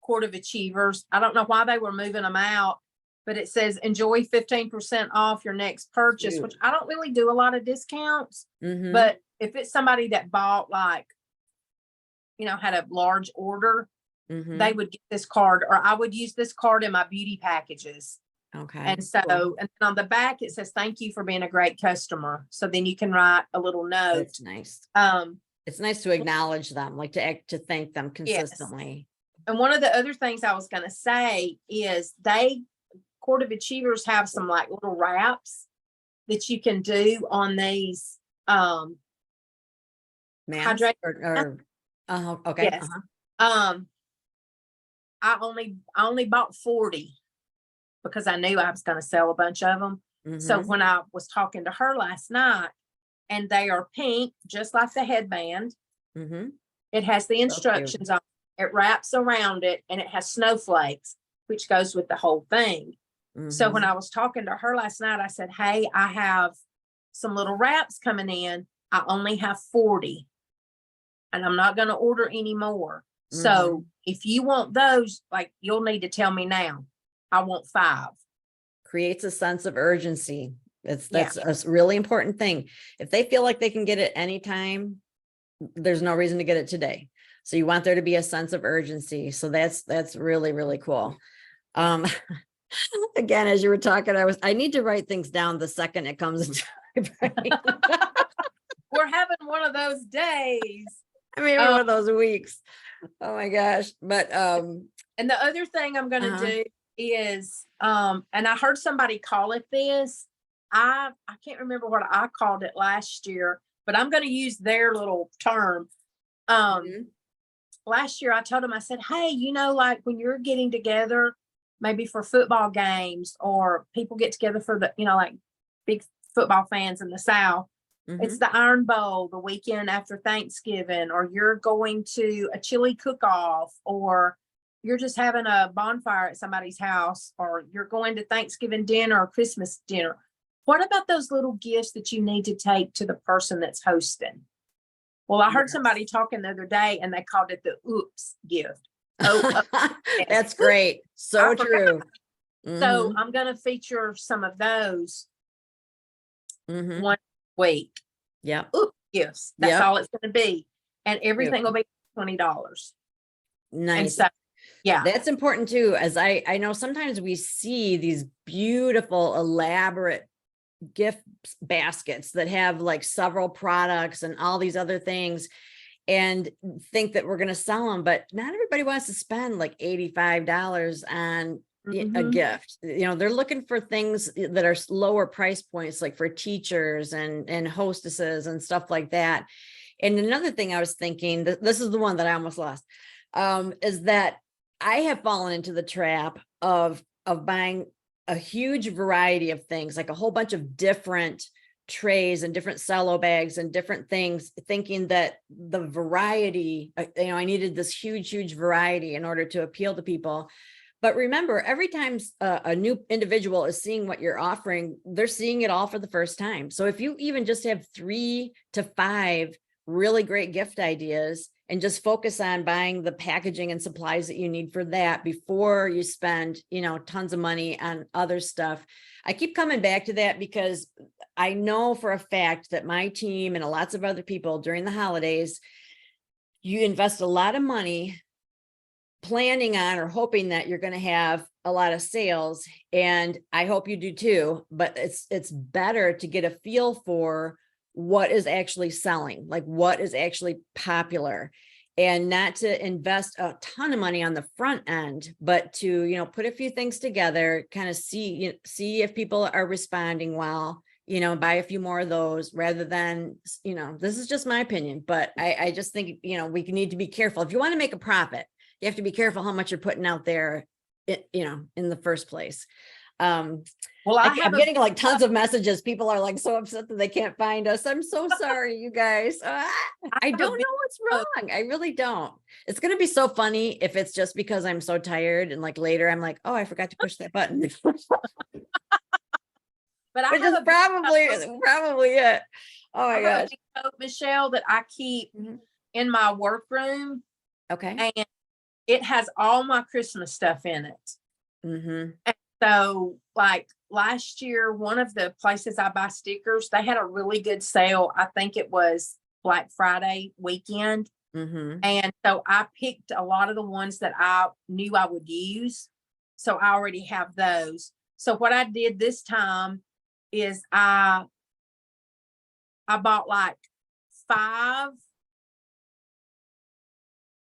Court of Achievers. I don't know why they were moving them out, but it says enjoy 15% off your next purchase, which I don't really do a lot of discounts. But if it's somebody that bought like, had a large order, they would get this card, or I would use this card in my beauty packages. Okay. And so, and then on the back, it says, thank you for being a great customer. So then you can write a little note. That's nice. It's nice to acknowledge them, like to thank them consistently. Yes. And one of the other things I was going to say is Court of Achievers have some like little wraps that you can do on these, okay. Yes. I only bought 40. Because I knew I was going to sell a bunch of them. So when I was talking to her last night, and they are pink, just like the headband, it has the instructions on it. It wraps around it, and it has snowflakes, which goes with the whole thing. So when I was talking to her last night, I said, hey, I have some little wraps coming in. I only have 40, and I'm not going to order any more. So if you want those, like, you'll need to tell me now. I want 5. Creates a sense of urgency. That's a really important thing. If they feel like they can get it anytime, there's no reason to get it today. So you want there to be a sense of urgency. So that's really, really cool. Again, as you were talking, I need to write things down the second it comes into my brain. We're having one of those days. I mean, one of those weeks. Oh my gosh. But and the other thing I'm going to do is, and I heard somebody call it this. I can't remember what I called it last year, but I'm going to use their little term. Last year I told them, I said, hey, like when you're getting together maybe for football games, or people get together for the, like big football fans in the South. It's the Iron Bowl the weekend after Thanksgiving, or you're going to a chili cook-off, or you're just having a bonfire at somebody's house, or you're going to Thanksgiving dinner or Christmas dinner. What about those little gifts that you need to take to the person that's hosting? Well, I heard somebody talking the other day and they called it the oops gift. Oh, that's great. So true. So I'm going to feature some of those one week. Yeah. Oops gifts. That's all it's going to be. And everything will be $20. Nice. And so, yeah, that's important too. As I know sometimes we see these beautiful, elaborate gift baskets that have like several products and all these other things, and think that we're going to sell them, but not everybody wants to spend like $85 on a gift. They're looking for things that are lower price points, like for teachers and hostesses and stuff like that. And another thing I was thinking, this is the one that I almost lost, is that I have fallen into the trap of buying a huge variety of things, like a whole bunch of different trays and different cello bags and different things, thinking that the variety, I needed this huge variety in order to appeal to people. But remember, every time a new individual is seeing what you're offering, they're seeing it all for the first time. So if you even just have 3 to 5 really great gift ideas and just focus on buying the packaging and supplies that you need for that before you spend, tons of money on other stuff. I keep coming back to that because I know for a fact that my team and lots of other people during the holidays, you invest a lot of money planning on or hoping that you're going to have a lot of sales. And I hope you do too, but it's better to get a feel for what is actually selling, like what is actually popular, and not to invest a ton of money on the front end, but to, put a few things together, kind of see if people are responding well, buy a few more of those rather than, this is just my opinion, but I just think, we need to be careful. If you want to make a profit, you have to be careful how much you're putting out there, in the first place. Well, I'm getting like tons of messages. People are like so upset that they can't find us. I'm so sorry, you guys. I don't know what's wrong. I really don't. It's going to be so funny if it's just because I'm so tired and like later I'm like, oh, I forgot to push that button. But Which is probably it. Oh my gosh. Michelle, that I keep in my workroom. Okay. And it has all my Christmas stuff in it. And so like last year, one of the places I buy stickers, they had a really good sale. I think it was Black Friday weekend. And so I picked a lot of the ones that I knew I would use. So I already have those. So what I did this time is I bought like 5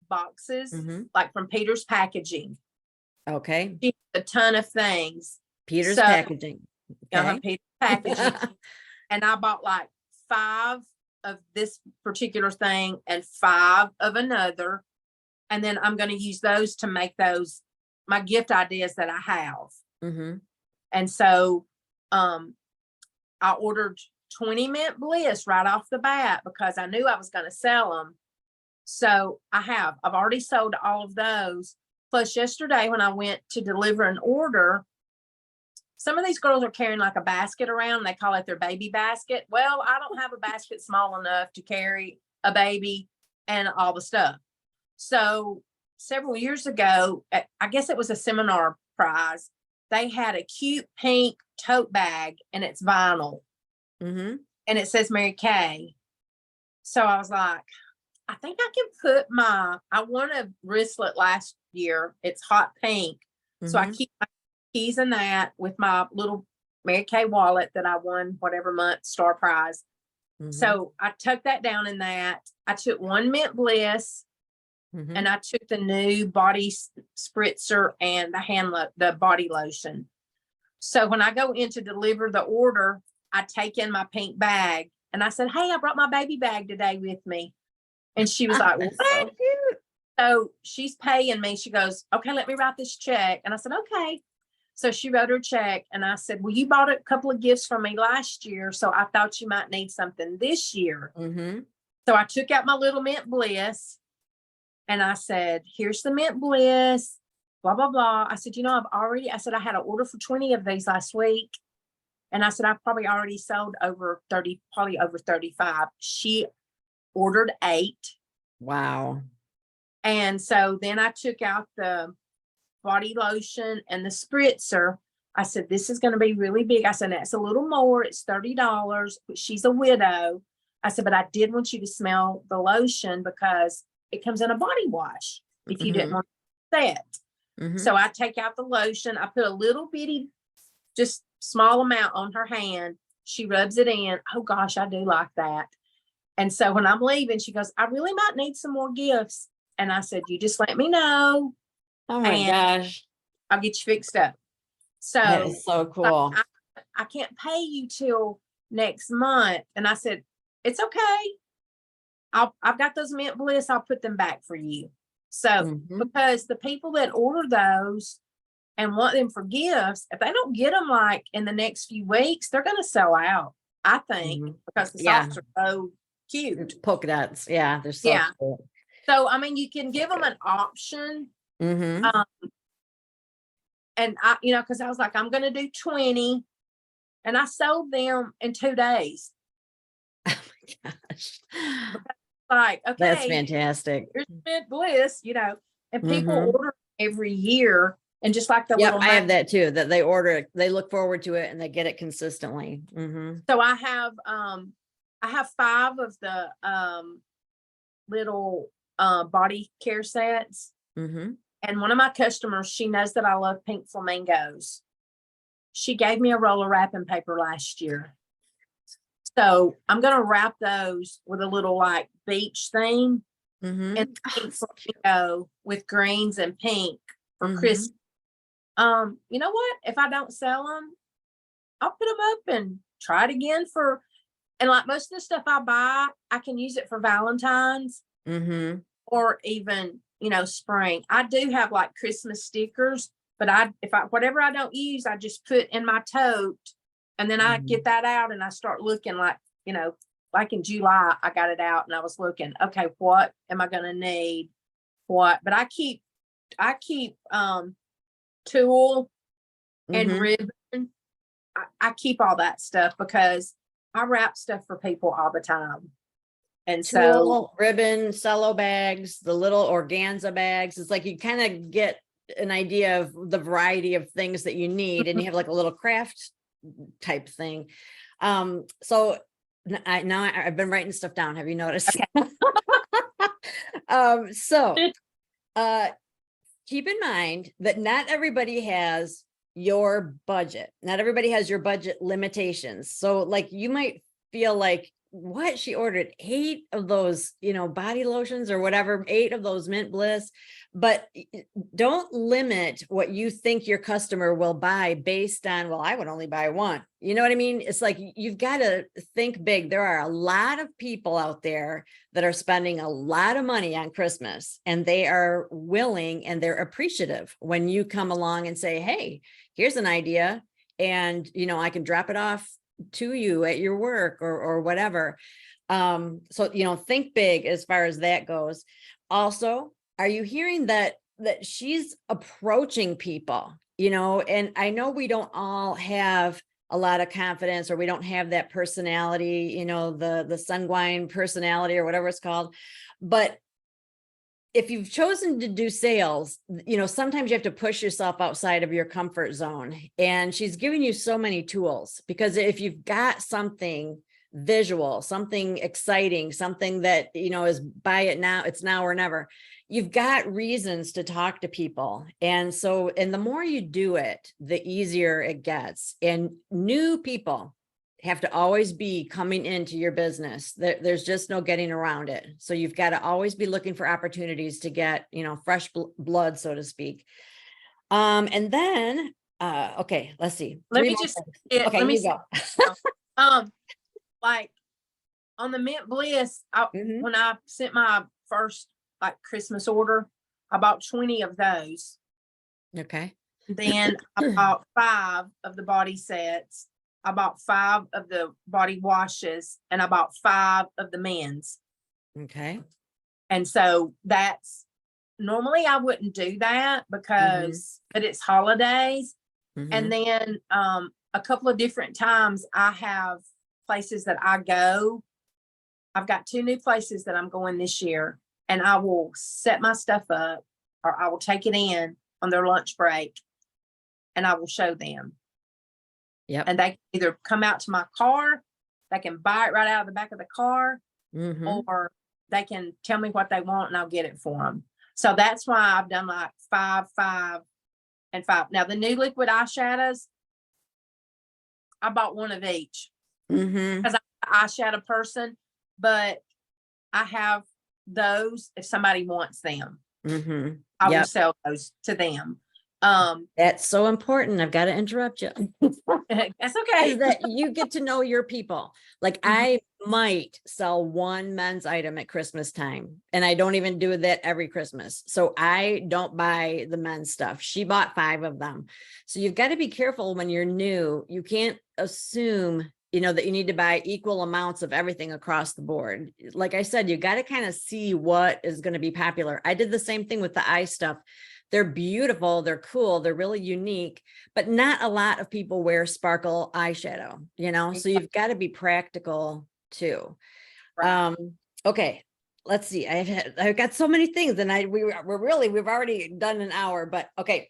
boxes, like from Peter's Packaging. Okay. A ton of things. Peter's Packaging. Okay. Peter's Packaging. And I bought like 5 of this particular thing and 5 of another. And then I'm going to use those to make those my gift ideas that I have. And so I ordered 20 Mint Bliss right off the bat because I knew I was going to sell them. So I've already sold all of those. Plus yesterday when I went to deliver an order, some of these girls are carrying like a basket around. They call it their baby basket. Well, I don't have a basket small enough to carry a baby and all the stuff. So several years ago, I guess it was a seminar prize, they had a cute pink tote bag and it's vinyl. And it says Mary Kay. So I was like, I think I can put I won a wristlet last year. It's hot pink. So I keep my keys in that with my little Mary Kay wallet that I won whatever month star prize. So I tucked that down in that. I took 1 Mint Bliss and I took the new body spritzer and the body lotion. So when I go in to deliver the order, I take in my pink bag and I said, hey, I brought my baby bag today with me. And she was like, what? So cute. So she's paying me. She goes, okay, let me write this check. And I said, okay. So she wrote her check and I said, well, you bought a couple of gifts from me last year. So I thought you might need something this year. Mm-hmm. So I took out my little Mint Bliss and I said, here's the Mint Bliss, blah, blah, blah. I said, I said, I had an order for 20 of these last week. And I said, I've probably already sold over 30, probably over 35. She ordered 8. Wow. And so then I took out the body lotion and the spritzer. I said, this is going to be really big. I said, that's a little more. It's $30, but she's a widow. I said, but I did want you to smell the lotion because it comes in a body wash if you didn't want that. So I take out the lotion. I put a little bitty, just small amount on her hand. She rubs it in. Oh gosh, I do like that. And so when I'm leaving, she goes, I really might need some more gifts. And I said, you just let me know. Oh my gosh. I'll get you fixed up. So that is so cool. I can't pay you till next month. And I said, it's okay. I've got those Mint Bliss. I'll put them back for you. So because the people that order those and want them for gifts, if they don't get them like in the next few weeks, they're going to sell out, I think, because the socks are so cute. Polka dots. Yeah. They're so cute. So, I mean, you can give them an option. And I, because I was like, I'm going to do 20 and I sold them in 2 days. Oh my gosh. Like, okay, that's fantastic. Here's Mint Bliss, and people order every year. And just like the little, I have that too, that they order, they look forward to it and they get it consistently. So I have 5 of the little body care sets. And one of my customers, she knows that I love pink flamingos. She gave me a roll of wrapping paper last year. So I'm going to wrap those with a little like beach theme and pink flamingo with greens and pink for Christmas. You know what? If I don't sell them, I'll put them up and try it again and like most of the stuff I buy, I can use it for Valentine's or even, spring. I do have like Christmas stickers, but whatever I don't use, I just put in my tote and then I get that out and I start looking like, like in July, I got it out and I was looking, okay, what am I going to need? But I keep tulle and ribbon. I keep all that stuff because I wrap stuff for people all the time. And tulle, ribbon, cello bags, the little organza bags. It's like you kind of get an idea of the variety of things that you need and you have like a little craft type thing. So I've been writing stuff down. Have you noticed? Okay. So keep in mind that not everybody has your budget. Not everybody has your budget limitations. So like you might feel like, what, she ordered 8 of those, body lotions or whatever, 8 of those Mint Bliss, but don't limit what you think your customer will buy based on, well, I would only buy 1. You know what I mean? It's like, you've got to think big. There are a lot of people out there that are spending a lot of money on Christmas and they are willing and they're appreciative when you come along and say, hey, here's an idea. And, I can drop it off to you at your work or whatever. So, think big as far as that goes. Also, are you hearing that she's approaching people, and I know we don't all have a lot of confidence or we don't have that personality, the sanguine personality or whatever it's called. But if you've chosen to do sales, sometimes you have to push yourself outside of your comfort zone. And she's giving you so many tools because if you've got something visual, something exciting, something that, is buy it now, it's now or never, you've got reasons to talk to people. And the more you do it, the easier it gets. And new people have to always be coming into your business. There's just no getting around it. So you've got to always be looking for opportunities to get, fresh blood, so to speak. And then, okay, let's see. Let me go. Like on the Mint Bliss, when I sent my first like Christmas order. I bought 20 of those. Okay. Then I bought 5 of the body sets. I bought 5 of the body washes, and I bought 5 of the men's. Okay. And so that's normally I wouldn't do that because, but it's holidays. And then a couple of different times I have places that I go. I've got 2 new places that I'm going this year, and I will set my stuff up, or I will take it in on their lunch break, and I will show them. Yep. And they can either come out to my car, they can buy it right out of the back of the car, or they can tell me what they want and I'll get it for them. So that's why I've done like 5, 5, and 5. Now the new liquid eyeshadows, I bought 1 of each because I'm an eyeshadow person, but I have those if somebody wants them. I will sell those to them. That's so important. I've got to interrupt you. That's okay. Is that you get to know your people. Like I might sell 1 men's item at Christmas time, and I don't even do that every Christmas. So I don't buy the men's stuff. She bought 5 of them. So you've got to be careful when you're new. You can't assume, you know, that you need to buy equal amounts of everything across the board. Like I said, you got to kind of see what is going to be popular. I did the same thing with the eye stuff. They're beautiful, they're cool, they're really unique, but not a lot of people wear sparkle eyeshadow, you know, so you've got to be practical too. Right. Okay, let's see. I've got so many things, and we've already done an hour, but okay.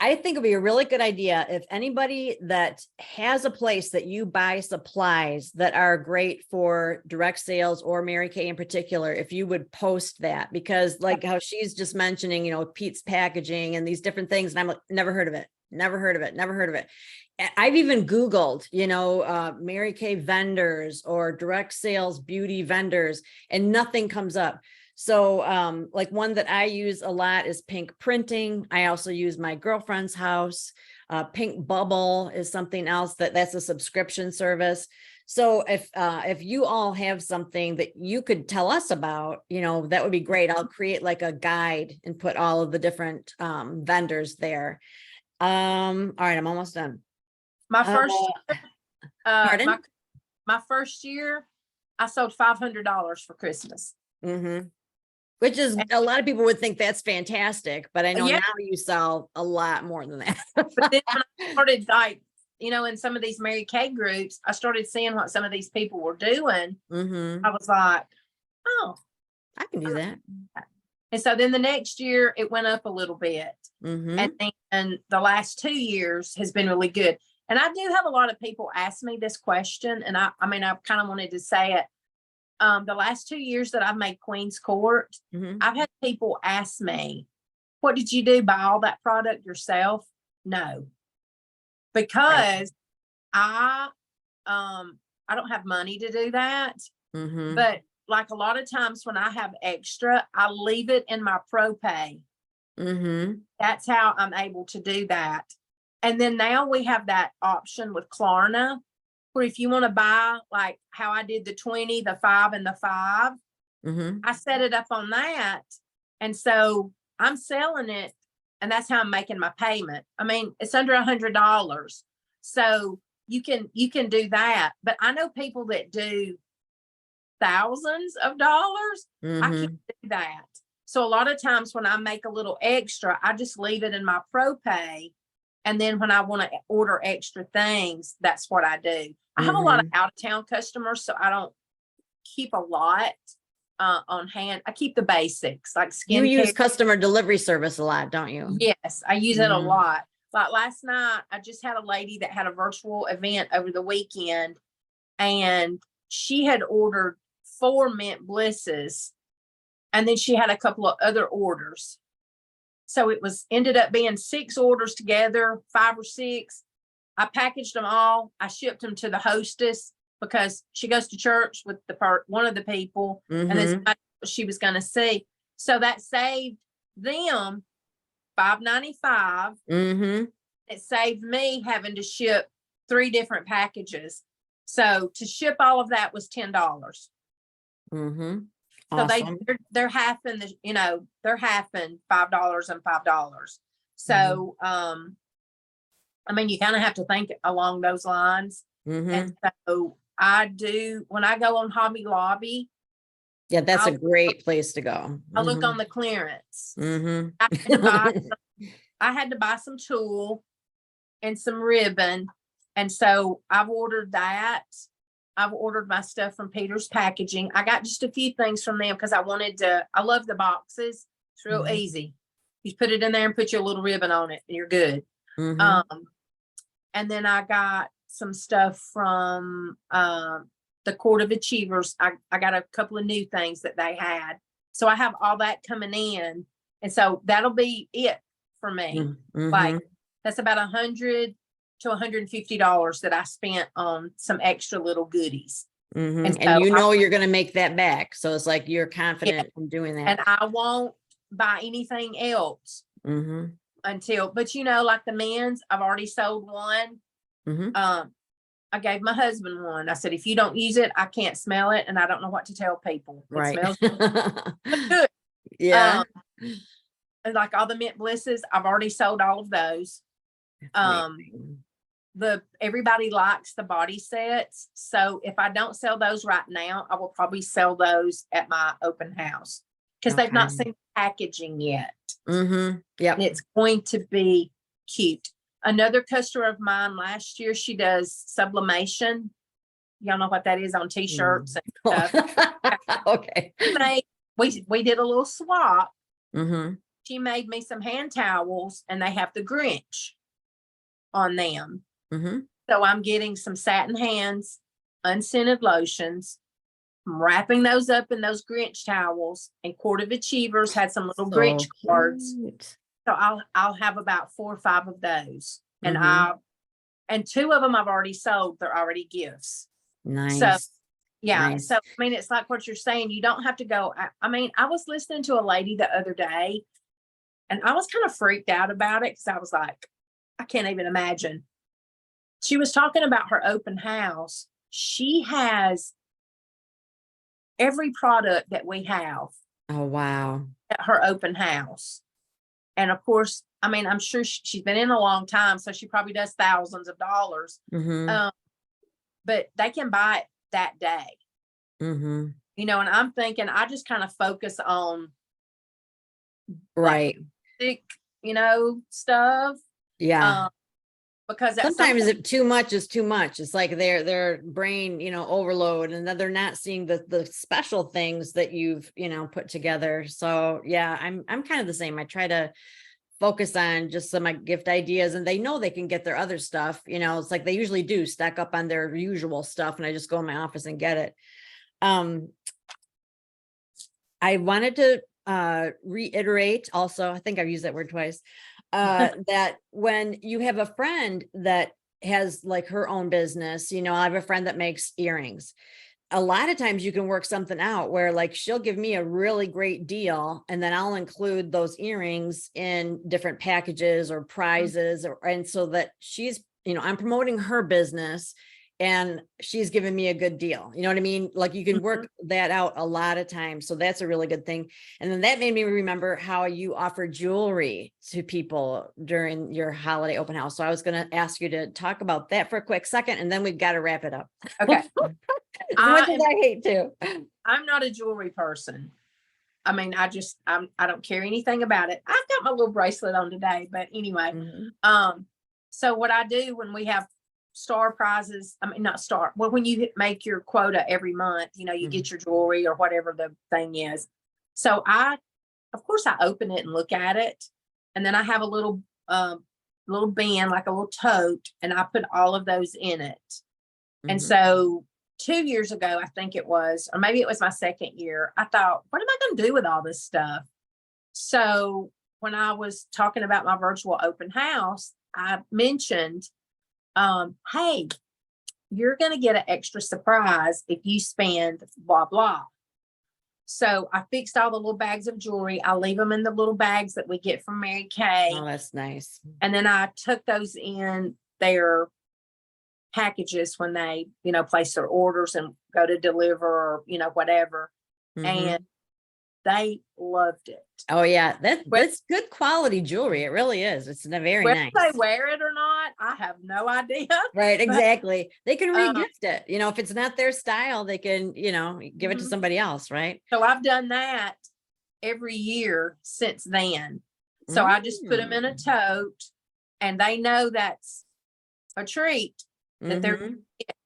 I think it'd be a really good idea if anybody that has a place that you buy supplies that are great for direct sales, or Mary Kay in particular, if you would post that, because like how she's just mentioning, you know, Pete's Packaging and these different things. And I'm like, never heard of it. I've even Googled, you know, Mary Kay vendors or direct sales beauty vendors, and nothing comes up. So like one that I use a lot is Pink Printing. I also use my girlfriend's house. Pink Bubble is something else that's a subscription service. So if you all have something that you could tell us about, you know, that would be great. I'll create like a guide and put all of the different vendors there. All right, I'm almost done. My first Pardon? my first year, I sold $500 for Christmas. Which is, a lot of people would think that's fantastic, but I know Yeah. now you sell a lot more than that. But then when I started, like, you know, in some of these Mary Kay groups, I started seeing what some of these people were doing. I was like, oh, I can do that. And so then the next year it went up a little bit. And then the last 2 years has been really good. And I do have a lot of people ask me this question. And I mean, I kind of wanted to say it. The last 2 years that I've made Queen's Court, I've had people ask me, what did you do? Buy all that product yourself? No, because I don't have money to do that. But like a lot of times when I have extra, I leave it in my pro pay. That's how I'm able to do that. And then now we have that option with Klarna, where if you want to buy, like how I did the 20, the 5, and the 5, I set it up on that. And so I'm selling it, and that's how I'm making my payment. I mean, it's under $100. So you can do that. But I know people that do thousands of dollars. I can't do that. So a lot of times when I make a little extra, I just leave it in my pro pay. And then when I want to order extra things, that's what I do. I have a lot of out of town customers, so I don't keep a lot on hand. I keep the basics like skin. You use customer delivery service a lot, don't you? Yes, I use it a lot. Like last night, I just had a lady that had a virtual event over the weekend, and she had ordered 4 mint blisses, and then she had a couple of other orders. So it ended up being 6 orders together, 5 or 6. I packaged them all. I shipped them to the hostess because she goes to church with one of the people, and this she was going to see. So that saved them $5.95. It saved me having to ship 3 different packages. So to ship all of that was $10. So Awesome. they're halving the, they're halving $5 and $5. So, I mean, you kind of have to think along those lines. And so when I go on Hobby Lobby, Yeah, that's a great place to go. I look on the clearance. Mm-hmm. I had to buy some tulle and some ribbon. And so I've ordered that. I've ordered my stuff from Peter's Packaging. I got just a few things from them because I love the boxes. It's real easy. You put it in there and put your little ribbon on it and you're good. And then I got some stuff from the Court of Achievers. I got a couple of new things that they had. So I have all that coming in. And so that'll be it for me. Like that's about $100 to $150 that I spent on some extra little goodies. And so you're going to make that back. So it's like, you're confident in doing that. And I won't buy anything else until, but like the men's, I've already sold one. I gave my husband one. I said, if you don't use it, I can't smell it. And I don't know what to tell people. It smells good. Yeah. And like all the mint blisses, I've already sold all of those. Everybody likes the body sets. So if I don't sell those right now, I will probably sell those at my open house because they've not seen packaging yet. Yeah. It's going to be cute. Another customer of mine last year, she does sublimation. Y'all know what that is on t-shirts and stuff. Okay. We did a little swap. She made me some hand towels and they have the Grinch on them. So I'm getting some satin hands, unscented lotions. I'm wrapping those up in those Grinch towels, and Court of Achievers had some little Grinch cards. So I'll have about 4 or 5 of those. And 2 of them I've already sold. They're already gifts. Nice. So yeah. Nice. So I mean, it's like what you're saying. You don't have to go. I mean, I was listening to a lady the other day and I was kind of freaked out about it because I was like, I can't even imagine. She was talking about her open house. She has every product that we have. Oh, wow. At her open house. And of course, I mean, I'm sure she's been in a long time, so she probably does thousands of dollars. But they can buy it that day. And I'm thinking, I just kind of focus on basic, stuff. Yeah. Because sometimes too much is too much. It's like their brain, overload, and then they're not seeing the special things that you've, put together. So yeah, I'm kind of the same. I try to focus on just some of my gift ideas, and they know they can get their other stuff. It's like they usually do stack up on their usual stuff, and I just go in my office and get it. I wanted to reiterate also, I think I've used that word twice, that when you have a friend that has like her own business, I have a friend that makes earrings. A lot of times you can work something out where like she'll give me a really great deal, and then I'll include those earrings in different packages or prizes, and so that she's, I'm promoting her business and she's giving me a good deal. You know what I mean? Like you can work that out a lot of times. So that's a really good thing. And then that made me remember how you offer jewelry to people during your holiday open house. So I was going to ask you to talk about that for a quick second, and then we've got to wrap it up. Okay. As much as I hate to. I'm not a jewelry person. I mean, I don't care anything about it. I've got my little bracelet on today, but anyway. So what I do when we have star prizes, when you make your quota every month, you get your jewelry or whatever the thing is. So of course I open it and look at it. And then I have a little bin, like a little tote, and I put all of those in it. And so 2 years ago, I think it was, or maybe it was my second year, I thought, what am I going to do with all this stuff? So when I was talking about my virtual open house, I mentioned, hey, you're going to get an extra surprise if you spend blah, blah. So I fixed all the little bags of jewelry. I leave them in the little bags that we get from Mary Kay. Oh, that's nice. And then I took those in their packages when they, place their orders and go to deliver or, whatever. And they loved it. Oh yeah, that's good quality jewelry. It really is. It's very Whether nice. they wear it or not, I have no idea. Right, But, exactly. They can um, re-gift it. You know, if it's not their style, they can, give it to Mhm. somebody else, right? so I've done that every year since then. So I just put them in a tote, and they know that's a treat that they're, Mhm.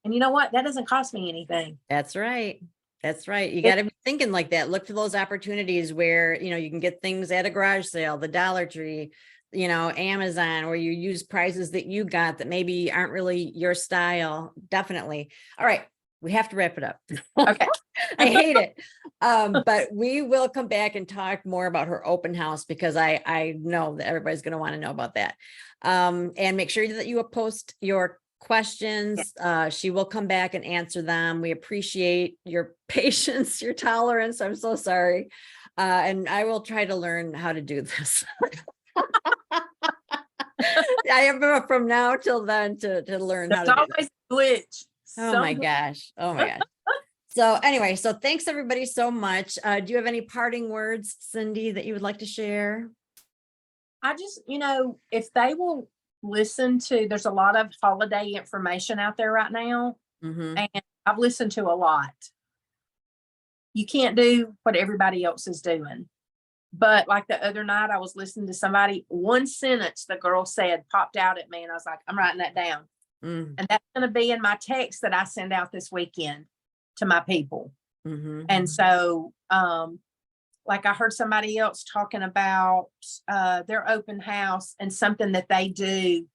and you know what? That doesn't cost me anything. That's right. That's right. You It- got to be thinking like that. Look for those opportunities where, you can get things at a garage sale, the Dollar Tree, Amazon, where you use prizes that you got that maybe aren't really your style. Definitely. All right. We have to wrap it up. Okay. I hate it. But we will come back and talk more about her open house, because I know that everybody's going to want to know about that. And make sure that you post your questions. She will come back and answer them. We appreciate your patience, your tolerance. I'm so sorry. And I will try to learn how to do this. I have from now till then to learn how There's to do always a glitch. Oh my gosh. Oh my gosh. So anyway, so thanks everybody so much. Do you have any parting words, Cindy, that you would like to share? I just, if they will listen to, there's a lot of holiday information out there right now, Mhm. and I've listened to a lot. You can't do what everybody else is doing. But like the other night, I was listening to somebody, one sentence the girl said popped out at me, and I was like, I'm writing that down. Mm. And that's going to be in my text that I send out this weekend to my people. Mhm. And so, like I heard somebody else talking about their open house and something that they do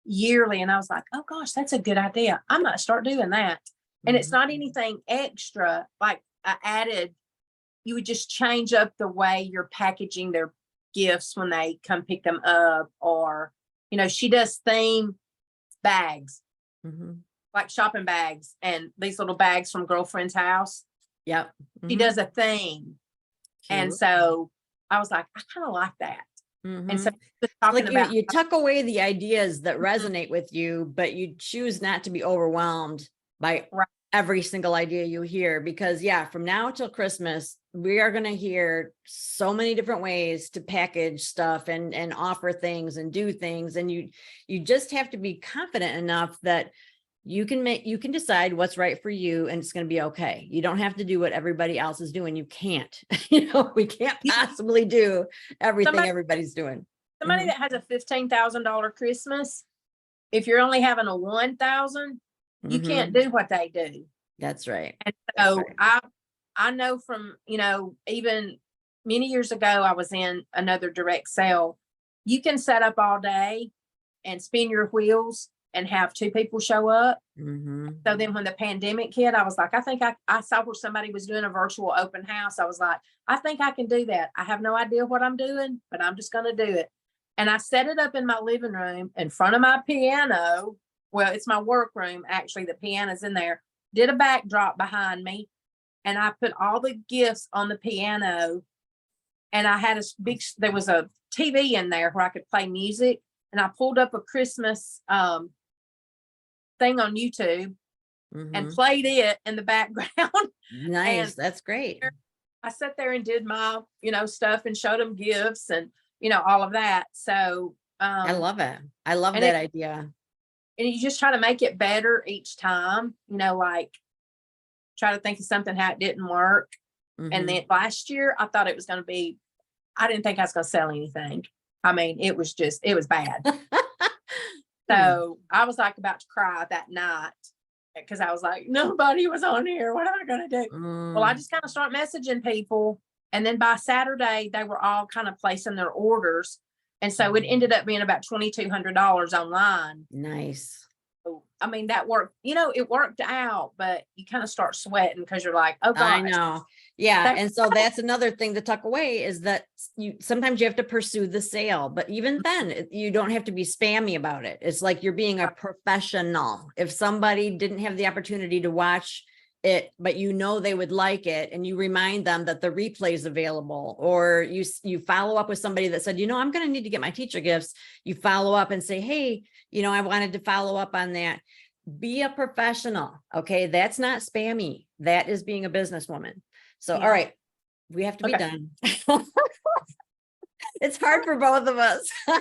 yearly. And I was like, oh gosh, that's a good idea. I might start doing that. And it's not anything extra. Like I added, you would just change up the way you're packaging their gifts when they come pick them up. Or, she does theme bags, Mhm. like shopping bags and these little bags from Girlfriend's House. Yep. She Mhm. does a theme. And Cute. so I was like, I kind of like that. And so Mhm. just It's talking like about you tuck away the ideas that Mhm. resonate with you, but you choose not to be overwhelmed by Right. every single idea you hear, because from now till Christmas, we are going to hear so many different ways to package stuff and offer things and do things. And you just have to be confident enough that you can decide what's right for you, and it's going to be okay. You don't have to do what everybody else is doing. You can't, we can't possibly do everything somebody, everybody's doing. somebody Mhm. that has a $15,000 Christmas, if you're only having a 1,000, you can't Mhm. do what they do. That's right. And That's so right. I know from, even many years ago, I was in another direct sale. You can set up all day and spin your wheels and have two people show up. Mhm. So then when the pandemic hit, I was like, I think I saw where somebody was doing a virtual open house. I was like, I think I can do that. I have no idea what I'm doing, but I'm just going to do it. And I set it up in my living room in front of my piano. Well, it's my work room. Actually, the piano's in there. Did a backdrop behind me, and I put all the gifts on the piano. And I had there was a TV in there where I could play music. And I pulled up a Christmas thing on YouTube and Mhm. played it in the background. And Nice. That's great. I sat there and did my, stuff and showed them gifts and, all of that. So, I love it. I love and that it, idea. and you just try to make it better each time, like try to think of something how it didn't work. And Mhm. then last year, I thought it was going to be, I didn't think I was going to sell anything. I mean, it was bad. So I was like about to cry that night because I was like, nobody was on here. What am I going to do? Well, I just kind of start messaging people. And then by Saturday, they were all kind of placing their orders. And so it ended up being about $2,200 online. Nice. So, I mean, that worked, it worked out, but you kind of start sweating because you're like, oh I gosh. know. Yeah. That- And so that's another thing to tuck away, is that sometimes you have to pursue the sale, but even then you don't have to be spammy about it. It's like you're being a professional. If somebody didn't have the opportunity to watch it, but they would like it, and you remind them that the replay is available, or you follow up with somebody that said, I'm going to need to get my teacher gifts. You follow up and say, hey, I wanted to follow up on that. Be a professional. Okay. That's not spammy. That is being a businesswoman. So, Yeah. all right. We have to be Okay. done. It's hard for both of us. All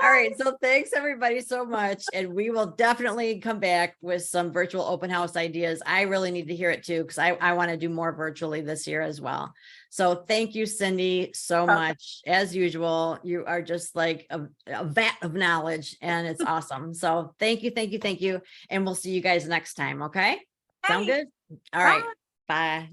right. So thanks everybody so much. And we will definitely come back with some virtual open house ideas. I really need to hear it too, because I want to do more virtually this year as well. So thank you, Cindy, so much. As usual, you are just like a vat of knowledge and it's awesome. So thank you, thank you, thank you. And we'll see you guys next time. Okay. Sound Hey, good? All right. bye. Bye.